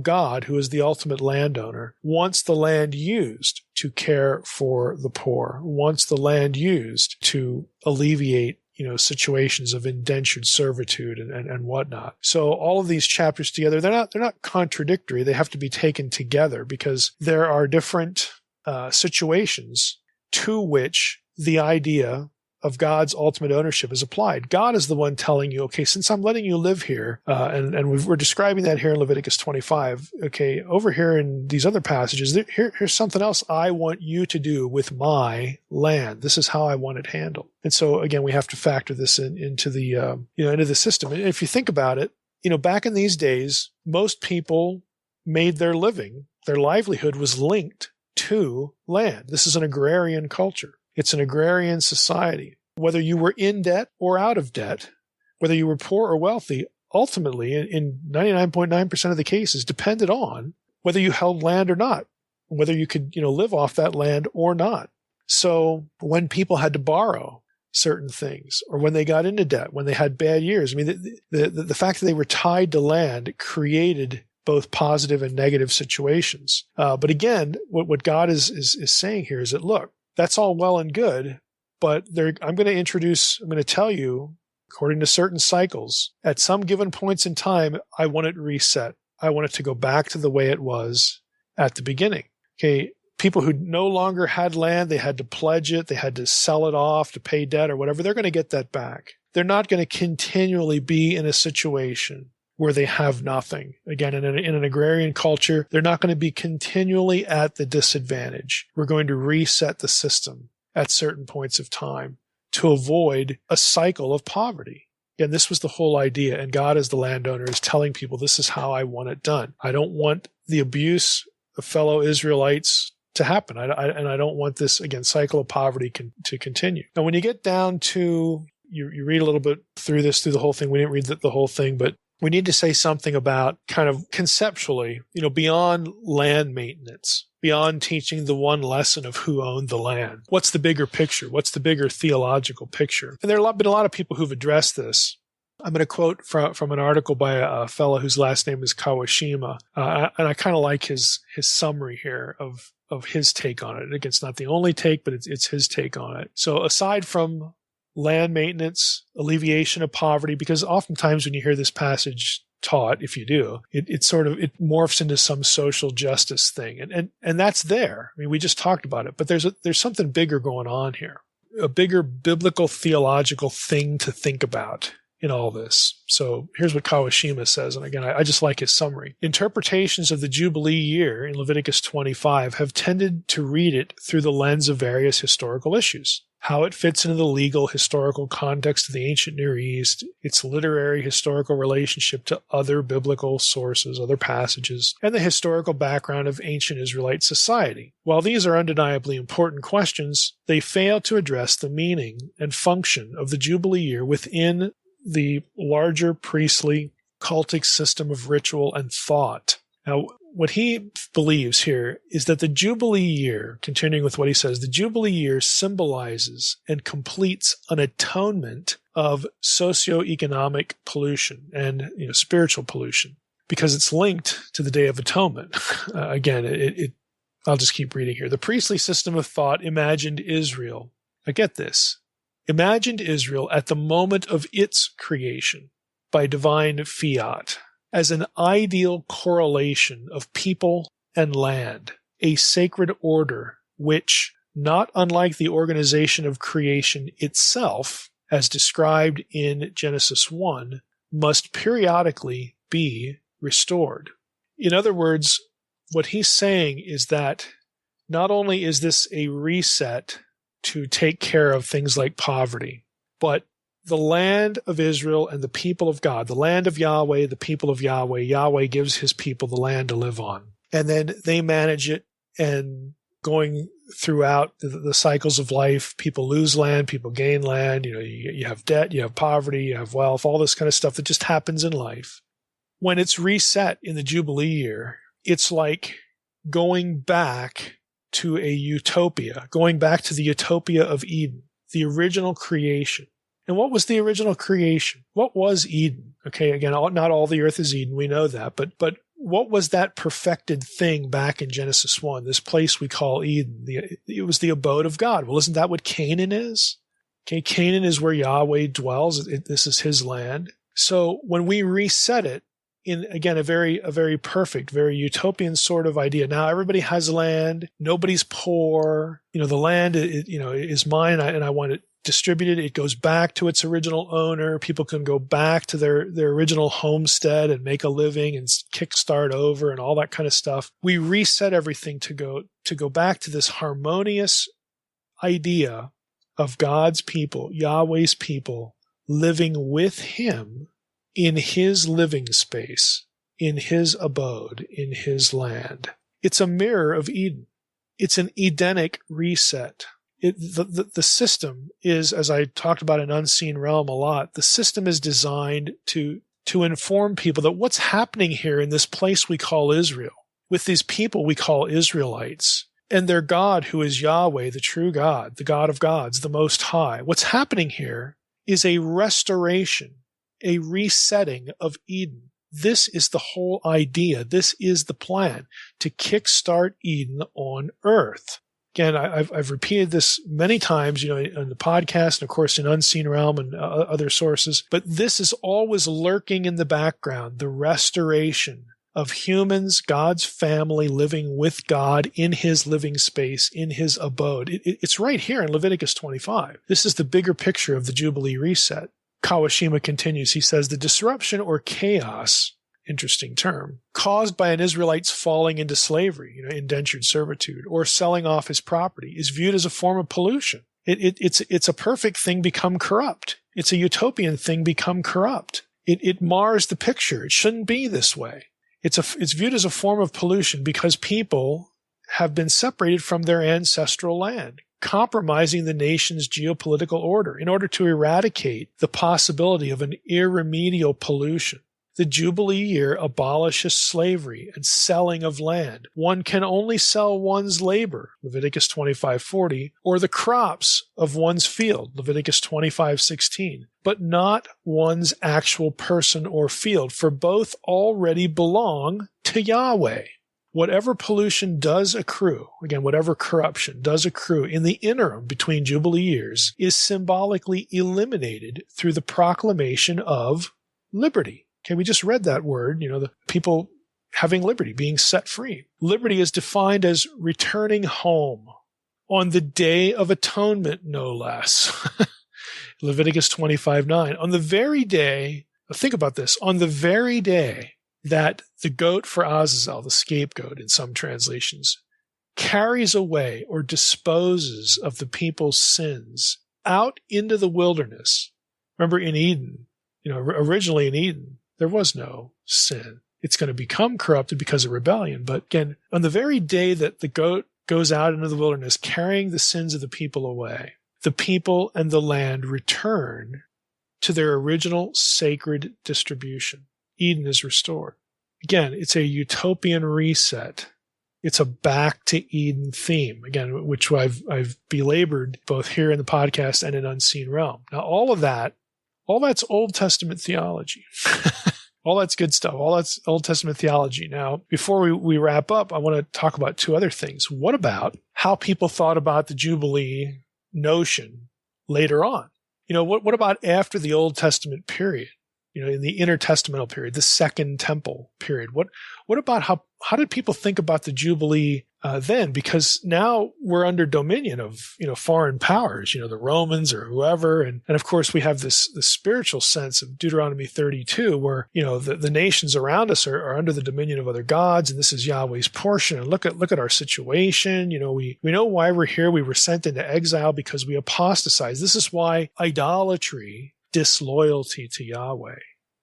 God, who is the ultimate landowner, wants the land used to care for the poor, wants the land used to alleviate, situations of indentured servitude and whatnot. So all of these chapters together, they're not contradictory. They have to be taken together because there are different situations to which the idea of God's ultimate ownership is applied. God is the one telling you, okay, since I'm letting you live here, and we're describing that here in Leviticus 25, okay, over here in these other passages, here's something else I want you to do with my land. This is how I want it handled. And so, again, we have to factor this into the, into the system. And if you think about it, back in these days, most people made their living, their livelihood was linked to land. This is an agrarian culture. It's an agrarian society. Whether you were in debt or out of debt, whether you were poor or wealthy, ultimately, in 99.9% of the cases, depended on whether you held land or not, whether you could, live off that land or not. So when people had to borrow certain things, or when they got into debt, when they had bad years, I mean, the fact that they were tied to land created both positive and negative situations. But again, what God is saying here is that, look, that's all well and good, but I'm going to tell you, according to certain cycles, at some given points in time, I want it reset. I want it to go back to the way it was at the beginning. Okay, people who no longer had land, they had to pledge it, they had to sell it off to pay debt or whatever, they're going to get that back. They're not going to continually be in a situation where they have nothing. Again, in an agrarian culture, they're not going to be continually at the disadvantage. We're going to reset the system at certain points of time to avoid a cycle of poverty. Again, this was the whole idea, and God as the landowner is telling people, this is how I want it done. I don't want the abuse of fellow Israelites to happen. And I don't want this, again, cycle of poverty to continue. Now, when you get down to, you read a little bit through the whole thing. We didn't read the whole thing, but we need to say something about kind of conceptually, beyond land maintenance, beyond teaching the one lesson of who owned the land. What's the bigger picture? What's the bigger theological picture? And there have been a lot of people who've addressed this. I'm going to quote from an article by a fellow whose last name is Kawashima, and I kind of like his summary here of his take on it. Again, it's not the only take, but it's his take on it. So aside from land maintenance, alleviation of poverty, because oftentimes when you hear this passage taught, if you do, it morphs into some social justice thing. And that's there. I mean, we just talked about it, but there's something bigger going on here, a bigger biblical theological thing to think about in all this. So here's what Kawashima says. And again, I just like his summary. Interpretations of the Jubilee year in Leviticus 25 have tended to read it through the lens of various historical issues. How it fits into the legal, historical context of the ancient Near East, its literary, historical relationship to other biblical sources, other passages, and the historical background of ancient Israelite society. While these are undeniably important questions, they fail to address the meaning and function of the Jubilee year within the larger priestly cultic system of ritual and thought. Now, what he believes here is that the Jubilee year, continuing with what he says, the Jubilee year symbolizes and completes an atonement of socioeconomic pollution and spiritual pollution, because it's linked to the Day of Atonement. Again, I'll just keep reading here. The priestly system of thought imagined Israel. Now get this. Imagined Israel at the moment of its creation by divine fiat as an ideal correlation of people and land, a sacred order which, not unlike the organization of creation itself, as described in Genesis 1, must periodically be restored. In other words, what he's saying is that not only is this a reset to take care of things like poverty, but the land of Israel and the people of God, the land of Yahweh, the people of Yahweh, Yahweh gives his people the land to live on. And then they manage it, and going throughout the cycles of life, people lose land, people gain land, you have debt, you have poverty, you have wealth, all this kind of stuff that just happens in life. When it's reset in the Jubilee year, it's like going back to a utopia, going back to the utopia of Eden, the original creation. And what was the original creation? What was Eden? Okay, again, not all the earth is Eden, we know that, but what was that perfected thing back in Genesis 1, this place we call Eden? It was the abode of God. Well, isn't that what Canaan is? Okay, Canaan is where Yahweh dwells. This is his land. So when we reset it, in, again, a very perfect, very utopian sort of idea. Now everybody has land. Nobody's poor. The land, is mine, and I want it distributed. It goes back to its original owner. People can go back to their original homestead and make a living and kickstart over and all that kind of stuff. We reset everything to go back to this harmonious idea of God's people, Yahweh's people, living with him in his living space, in his abode, in his land. It's a mirror of Eden. It's an Edenic reset. The system is, as I talked about in Unseen Realm a lot, the system is designed to inform people that what's happening here in this place we call Israel, with these people we call Israelites, and their God who is Yahweh, the true God, the God of gods, the Most High. What's happening here is a restoration, a resetting of Eden. This is the whole idea. This is the plan, to kickstart Eden on earth. Again, I've repeated this many times, in the podcast and, of course, in Unseen Realm and other sources. But this is always lurking in the background, the restoration of humans, God's family, living with God in his living space, in his abode. It's right here in Leviticus 25. This is the bigger picture of the Jubilee reset. Kawashima continues. He says, the disruption or chaos, interesting term, caused by an Israelite's falling into slavery, indentured servitude, or selling off his property, is viewed as a form of pollution. It's a perfect thing become corrupt. It's a utopian thing become corrupt. It mars the picture. It shouldn't be this way. It's viewed as a form of pollution because people have been separated from their ancestral land, compromising the nation's geopolitical order in order to eradicate the possibility of an irremediable pollution. The Jubilee year abolishes slavery and selling of land. One can only sell one's labor, Leviticus 25:40, or the crops of one's field, Leviticus 25:16, but not one's actual person or field, for both already belong to Yahweh. Whatever pollution does accrue, again, whatever corruption does accrue in the interim between Jubilee years, is symbolically eliminated through the proclamation of liberty. Okay, we just read that word, the people having liberty, being set free. Liberty is defined as returning home on the Day of Atonement, no less. Leviticus 25:9. On the very day, think about this, on the very day that the goat for Azazel, the scapegoat in some translations, carries away or disposes of the people's sins out into the wilderness. Remember in Eden, originally in Eden, there was no sin. It's going to become corrupted because of rebellion. But again, on the very day that the goat goes out into the wilderness, carrying the sins of the people away, the people and the land return to their original sacred distribution. Eden is restored. Again, it's a utopian reset. It's a back to Eden theme, again, which I've belabored both here in the podcast and in Unseen Realm. Now, all that's Old Testament theology. All that's good stuff. All that's Old Testament theology. Now, before we wrap up, I want to talk about two other things. What about how people thought about the Jubilee notion later on? What about after the Old Testament period? In the intertestamental period, the Second Temple period. What about how did people think about the Jubilee then? Because now we're under dominion of foreign powers, the Romans or whoever, and of course we have this spiritual sense of Deuteronomy 32, where the nations around us are under the dominion of other gods, and this is Yahweh's portion. And look at our situation. We know why we're here. We were sent into exile because we apostatized. This is why idolatry, disloyalty to Yahweh,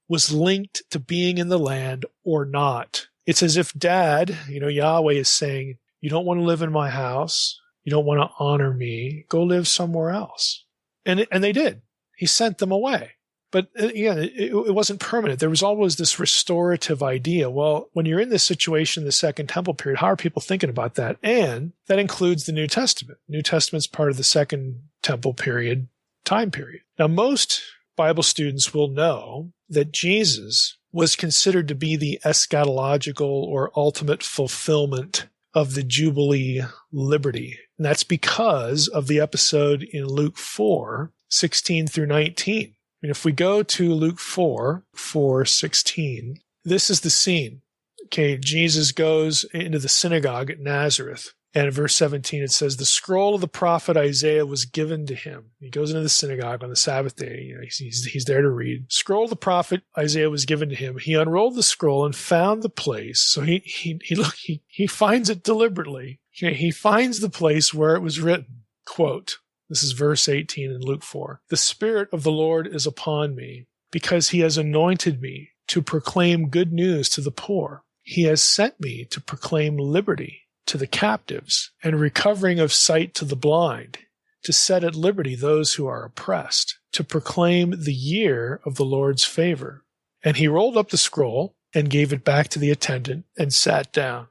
was linked to being in the land or not. It's as if Dad, Yahweh is saying, you don't want to live in my house. You don't want to honor me. Go live somewhere else. And they did. He sent them away. But again, it wasn't permanent. There was always this restorative idea. Well, when you're in this situation, the Second Temple period, how are people thinking about that? And that includes the New Testament. New Testament's part of the Second Temple period, time period. Now, most Bible students will know that Jesus was considered to be the eschatological or ultimate fulfillment of the Jubilee liberty. And that's because of the episode in Luke 4:16 through 19. If we go to Luke 4:16, this is the scene. Okay, Jesus goes into the synagogue at Nazareth. And in verse 17, it says, the scroll of the prophet Isaiah was given to him. He goes into the synagogue on the Sabbath day. You know, he's there to read. Scroll of the prophet Isaiah was given to him. He unrolled the scroll and found the place. So he finds it deliberately. Okay, he finds the place where it was written. Quote, this is verse 18 in Luke 4. The Spirit of the Lord is upon me, because he has anointed me to proclaim good news to the poor. He has sent me to proclaim liberty to the captives and recovering of sight to the blind, to set at liberty those who are oppressed, to proclaim the year of the Lord's favor. And he rolled up the scroll and gave it back to the attendant and sat down.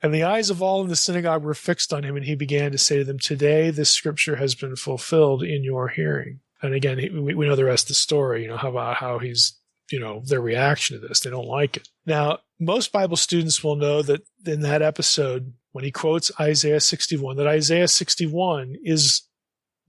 And the eyes of all in the synagogue were fixed on him, and he began to say to them, today this scripture has been fulfilled in your hearing. And again, we know the rest of the story, how he's, their reaction to this. They don't like it. Now, most Bible students will know that in that episode, when he quotes Isaiah 61, that Isaiah 61 is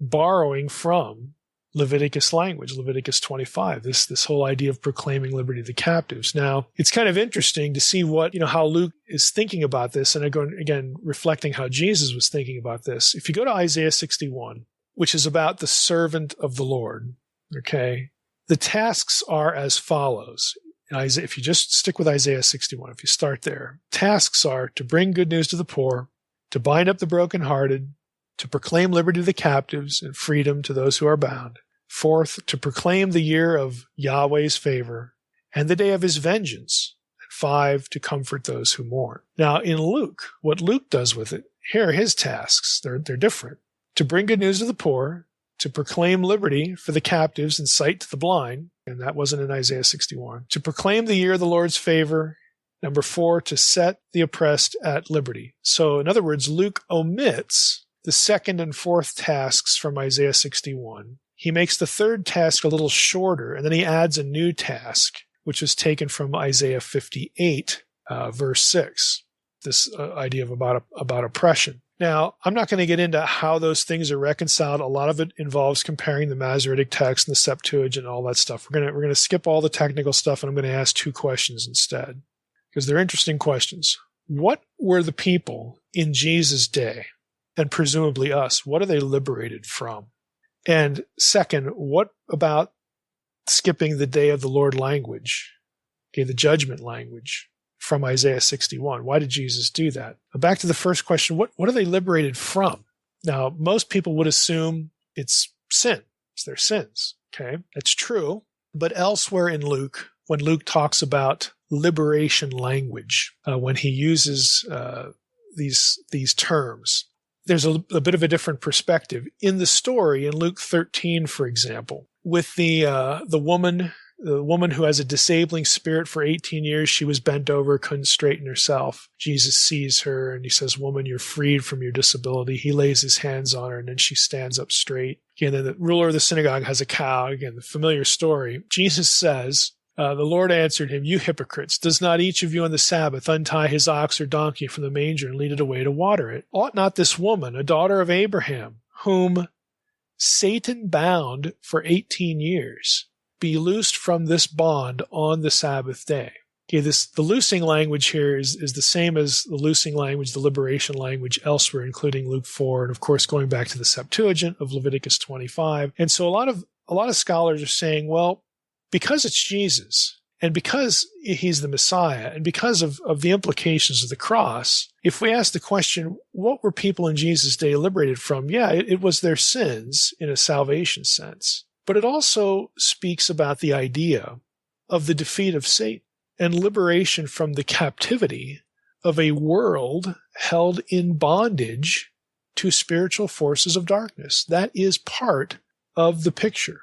borrowing from Leviticus language, Leviticus 25, this whole idea of proclaiming liberty to the captives. Now, it's kind of interesting to see how Luke is thinking about this, and again, reflecting how Jesus was thinking about this. If you go to Isaiah 61, which is about the servant of the Lord, okay, the tasks are as follows. If you just stick with Isaiah 61, if you start there, tasks are to bring good news to the poor, to bind up the brokenhearted, to proclaim liberty to the captives and freedom to those who are bound. Fourth, to proclaim the year of Yahweh's favor and the day of his vengeance. And 5, to comfort those who mourn. Now, in Luke, what Luke does with it, here are his tasks. They're different. To bring good news to the poor, to proclaim liberty for the captives and sight to the blind, and that wasn't in Isaiah 61. To proclaim the year of the Lord's favor. Number 4, to set the oppressed at liberty. So, in other words, Luke omits the second and fourth tasks from Isaiah 61. He makes the third task a little shorter, and then he adds a new task, which is taken from Isaiah 58, verse 6, this idea of about oppression. Now, I'm not going to get into how those things are reconciled. A lot of it involves comparing the Masoretic text and the Septuagint and all that stuff. We're going to skip all the technical stuff, and I'm going to ask 2 questions instead, because they're interesting questions. What were the people in Jesus' day, and presumably us, what are they liberated from? And second, what about skipping the day of the Lord language, okay, the judgment language from Isaiah 61? Why did Jesus do that? Back to the first question, what are they liberated from? Now, most people would assume it's sin. It's their sins, okay? That's true. But elsewhere in Luke, when Luke talks about liberation language, when he uses these terms, there's a bit of a different perspective. In the story, in Luke 13, for example, with the woman who has a disabling spirit for 18 years, she was bent over, couldn't straighten herself. Jesus sees her and he says, woman, you're freed from your disability. He lays his hands on her and then she stands up straight. And then the ruler of the synagogue has a cow. Again, the familiar story. Jesus says, the Lord answered him, you hypocrites, does not each of you on the Sabbath untie his ox or donkey from the manger and lead it away to water it? Ought not this woman, a daughter of Abraham, whom Satan bound for 18 years, be loosed from this bond on the Sabbath day? Okay, the loosing language here is the same as the loosing language, the liberation language elsewhere, including Luke 4, and of course going back to the Septuagint of Leviticus 25. And so a lot of scholars are saying, well, because it's Jesus, and because he's the Messiah, and because of the implications of the cross, if we ask the question, what were people in Jesus' day liberated from? Yeah, it was their sins in a salvation sense. But it also speaks about the idea of the defeat of Satan and liberation from the captivity of a world held in bondage to spiritual forces of darkness. That is part of the picture.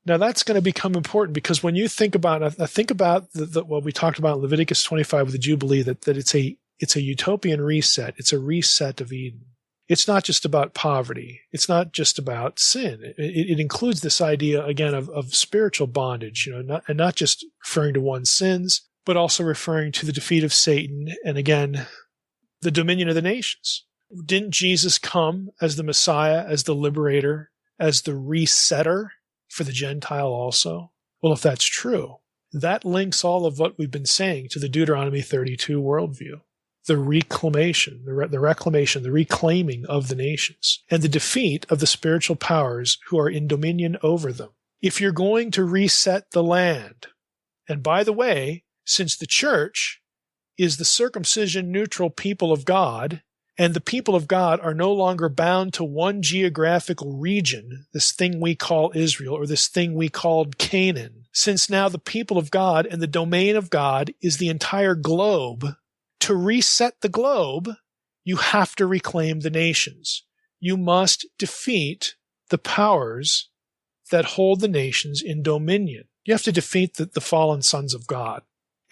Now, that's going to become important because when you think about what we talked about in Leviticus 25 with the Jubilee, that it's a utopian reset. It's a reset of Eden. It's not just about poverty. It's not just about sin. It includes this idea, again, of spiritual bondage, and not just referring to one's sins, but also referring to the defeat of Satan and, again, the dominion of the nations. Didn't Jesus come as the Messiah, as the liberator, as the resetter for the Gentile also? Well, if that's true, That links all of what we've been saying to the Deuteronomy 32 worldview. The reclamation, the reclaiming of the nations, and the defeat of the spiritual powers who are in dominion over them. If you're going to reset the land, and by the way, since the church is the circumcision-neutral people of God, and the people of God are no longer bound to one geographical region, this thing we call Israel, or this thing we called Canaan, since now the people of God and the domain of God is the entire globe, to reset the globe, you have to reclaim the nations. You must defeat the powers that hold the nations in dominion. You have to defeat the fallen sons of God.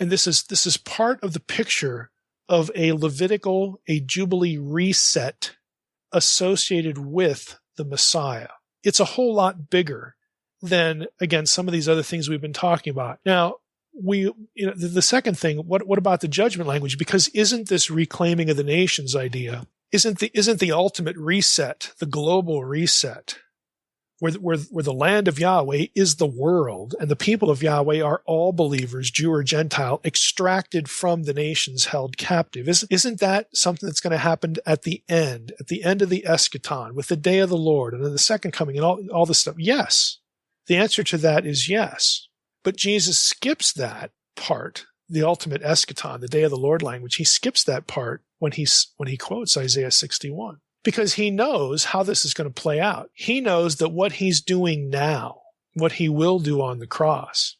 And this is part of the picture of a Levitical, a Jubilee reset associated with the Messiah. It's a whole lot bigger than, again, some of these other things we've been talking about. Now, the second thing, what about the judgment language? Because isn't this reclaiming of the nations idea, isn't the ultimate reset, the global reset, where the land of Yahweh is the world, and the people of Yahweh are all believers, Jew or Gentile, extracted from the nations held captive? Isn't that something that's going to happen at the end of the eschaton, with the day of the Lord, and then the second coming, and all this stuff? Yes. The answer to that is yes. But Jesus skips that part, the ultimate eschaton, the day of the Lord language. He skips that part when he quotes Isaiah 61. Because he knows how this is going to play out. He knows that what he's doing now, what he will do on the cross,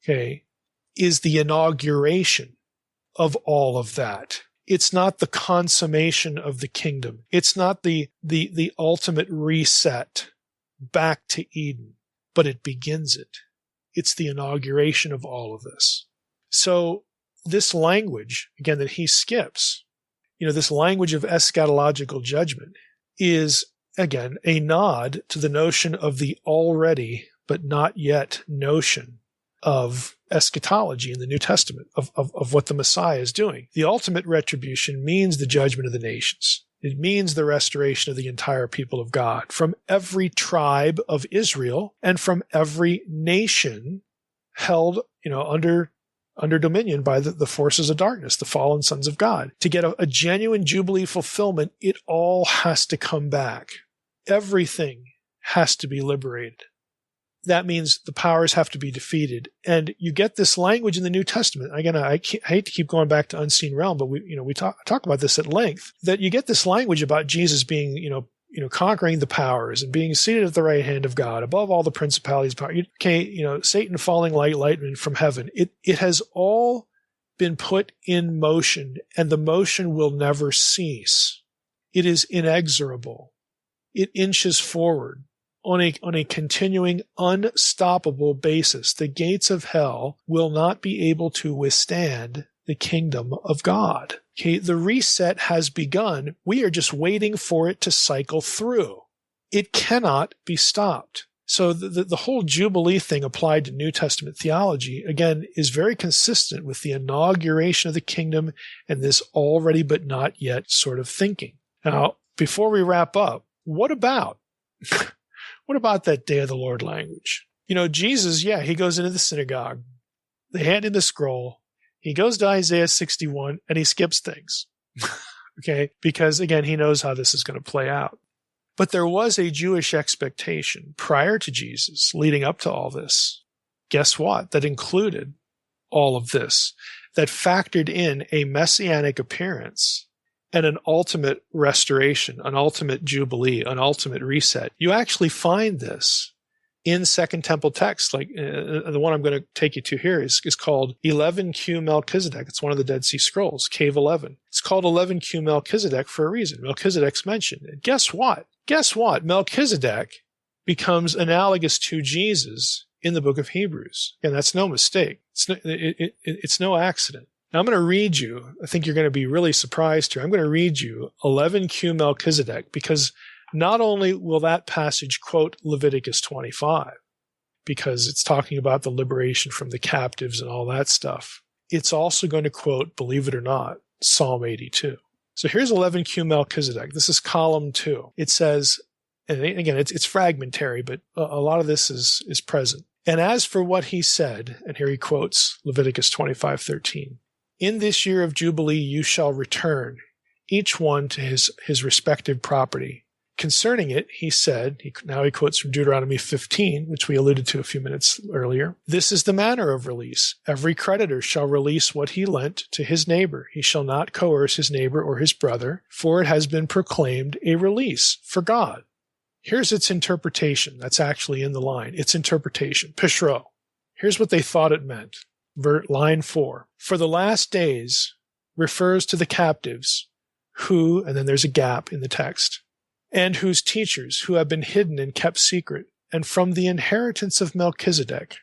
okay, is the inauguration of all of that. It's not the consummation of the kingdom. It's not the ultimate reset back to Eden, but it begins it. It's the inauguration of all of this. So this language, again, that he skips, this language of eschatological judgment is, again, a nod to the notion of the already but not yet notion of eschatology in the New Testament, of what the Messiah is doing. The ultimate retribution means the judgment of the nations. It means the restoration of the entire people of God from every tribe of Israel and from every nation held, under dominion by the forces of darkness, the fallen sons of God. To get a genuine Jubilee fulfillment, it all has to come back. Everything has to be liberated. That means the powers have to be defeated. And you get this language in the New Testament. Again, I hate to keep going back to unseen realm, but we talk about this at length, that you get this language about Jesus being, conquering the powers and being seated at the right hand of God above all the principalities, power. Satan falling like lightning from heaven. It has all been put in motion, and the motion will never cease. It is inexorable. It inches forward on a continuing, unstoppable basis. The gates of hell will not be able to withstand the kingdom of God. Okay, the reset has begun. We are just waiting for it to cycle through. It cannot be stopped. So the whole Jubilee thing applied to New Testament theology, again, is very consistent with the inauguration of the kingdom and this already but not yet sort of thinking. Now, before we wrap up, what about that day of the Lord language? Jesus, he goes into the synagogue. They hand him the scroll. He goes to Isaiah 61 and he skips things. Okay? Because again, he knows how this is going to play out. But there was a Jewish expectation prior to Jesus leading up to all this. Guess what? That included all of this, that factored in a messianic appearance and an ultimate restoration, an ultimate jubilee, an ultimate reset. You actually find this in Second Temple texts, like the one I'm going to take you to here is called 11Q Melchizedek. It's one of the Dead Sea Scrolls, Cave 11. It's called 11Q Melchizedek for a reason. Melchizedek's mentioned. And guess what? Melchizedek becomes analogous to Jesus in the book of Hebrews. And that's no mistake. It's no accident. Now I'm going to read you, I think you're going to be really surprised here. I'm going to read you 11Q Melchizedek, because not only will that passage quote Leviticus 25, because it's talking about the liberation from the captives and all that stuff, it's also going to quote, believe it or not, Psalm 82. So here's 11Q Melchizedek. This is column 2. It says, and again, it's fragmentary, but a lot of this is present. And as for what he said, and here he quotes Leviticus 25:13, in this year of Jubilee you shall return, each one to his respective property. Concerning it, he said, now he quotes from Deuteronomy 15, which we alluded to a few minutes earlier, this is the manner of release. Every creditor shall release what he lent to his neighbor. He shall not coerce his neighbor or his brother, for it has been proclaimed a release for God. Here's its interpretation. That's actually in the line. Its interpretation. Pishro. Here's what they thought it meant. Line 4. For the last days refers to the captives who, and then there's a gap in the text, and whose teachers who have been hidden and kept secret, and from the inheritance of Melchizedek.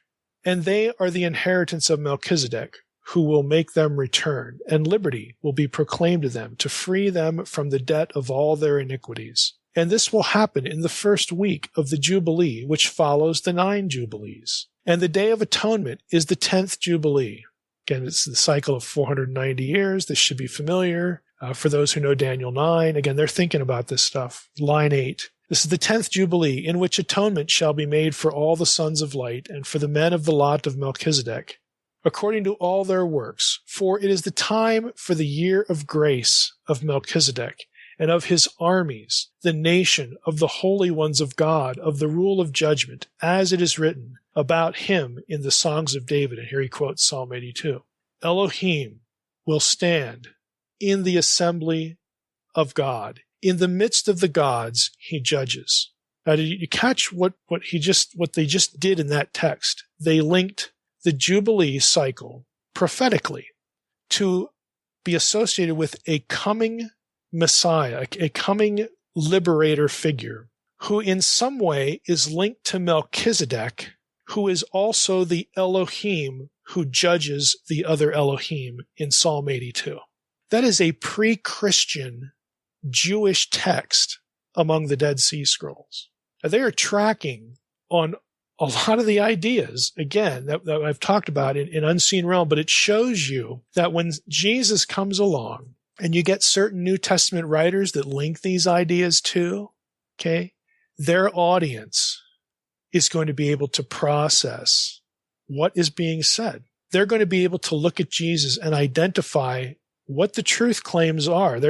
And they are the inheritance of Melchizedek, who will make them return, and liberty will be proclaimed to them, to free them from the debt of all their iniquities. And this will happen in the first week of the Jubilee, which follows the 9 Jubilees. And the Day of Atonement is the 10th Jubilee. Again, it's the cycle of 490 years. This should be familiar. For those who know Daniel 9, again, they're thinking about this stuff. Line 8. This is the 10th Jubilee, in which atonement shall be made for all the sons of light and for the men of the lot of Melchizedek, according to all their works. For it is the time for the year of grace of Melchizedek and of his armies, the nation of the holy ones of God, of the rule of judgment, as it is written about him in the songs of David. And here he quotes Psalm 82. Elohim will stand in the assembly of God. In the midst of the gods, he judges. Now, did you catch what they just did in that text? They linked the Jubilee cycle prophetically to be associated with a coming Messiah, a coming liberator figure, who in some way is linked to Melchizedek, who is also the Elohim who judges the other Elohim in Psalm 82. That is a pre-Christian Jewish text among the Dead Sea Scrolls. Now, they are tracking on a lot of the ideas, again, that I've talked about in Unseen Realm, but it shows you that when Jesus comes along and you get certain New Testament writers that link these ideas too, okay, their audience is going to be able to process what is being said. They're going to be able to look at Jesus and identify what the truth claims are.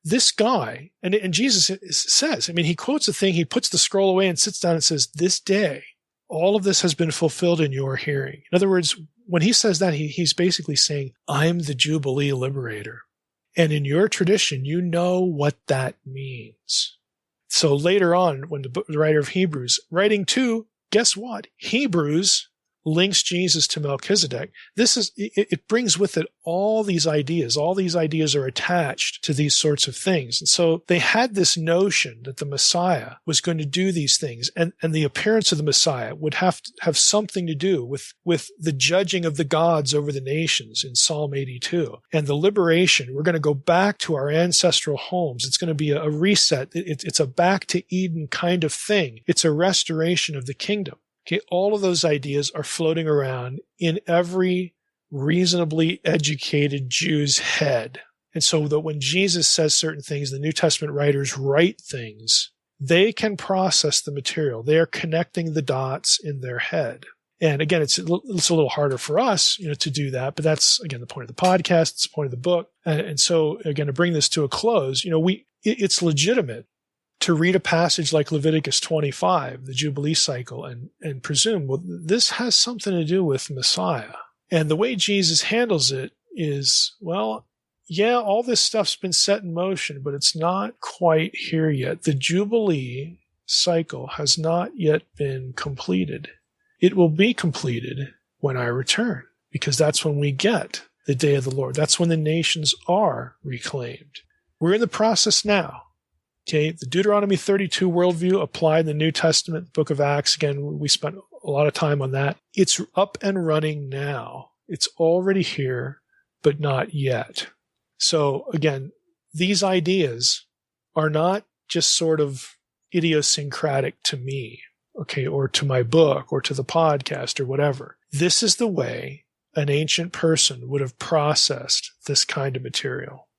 This guy, and Jesus says, he quotes a thing, he puts the scroll away and sits down and says, this day, all of this has been fulfilled in your hearing. In other words, when he says that, he's basically saying, I'm the Jubilee liberator. And in your tradition, you know what that means. So later on, when the writer of Hebrews, writing to, guess what? Hebrews links Jesus to Melchizedek. It brings with it all these ideas. All these ideas are attached to these sorts of things. And so they had this notion that the Messiah was going to do these things, and the appearance of the Messiah would have to have something to do with the judging of the gods over the nations in Psalm 82. And the liberation, we're going to go back to our ancestral homes. It's going to be a reset. It's a back to Eden kind of thing. It's a restoration of the kingdom. Okay, all of those ideas are floating around in every reasonably educated Jew's head. And so that when Jesus says certain things, the New Testament writers write things, they can process the material. They are connecting the dots in their head. And again, it's a little harder for us, to do that. But that's, again, the point of the podcast. It's the point of the book. And so, again, to bring this to a close, it's legitimate to read a passage like Leviticus 25, the Jubilee cycle, and presume, well, this has something to do with Messiah. And the way Jesus handles it is, well, yeah, all this stuff's been set in motion, but it's not quite here yet. The Jubilee cycle has not yet been completed. It will be completed when I return, because that's when we get the day of the Lord. That's when the nations are reclaimed. We're in the process now. Okay, the Deuteronomy 32 worldview applied in the New Testament, book of Acts. Again, we spent a lot of time on that. It's up and running now. It's already here, but not yet. So again, these ideas are not just sort of idiosyncratic to me, okay, or to my book or to the podcast or whatever. This is the way an ancient person would have processed this kind of material.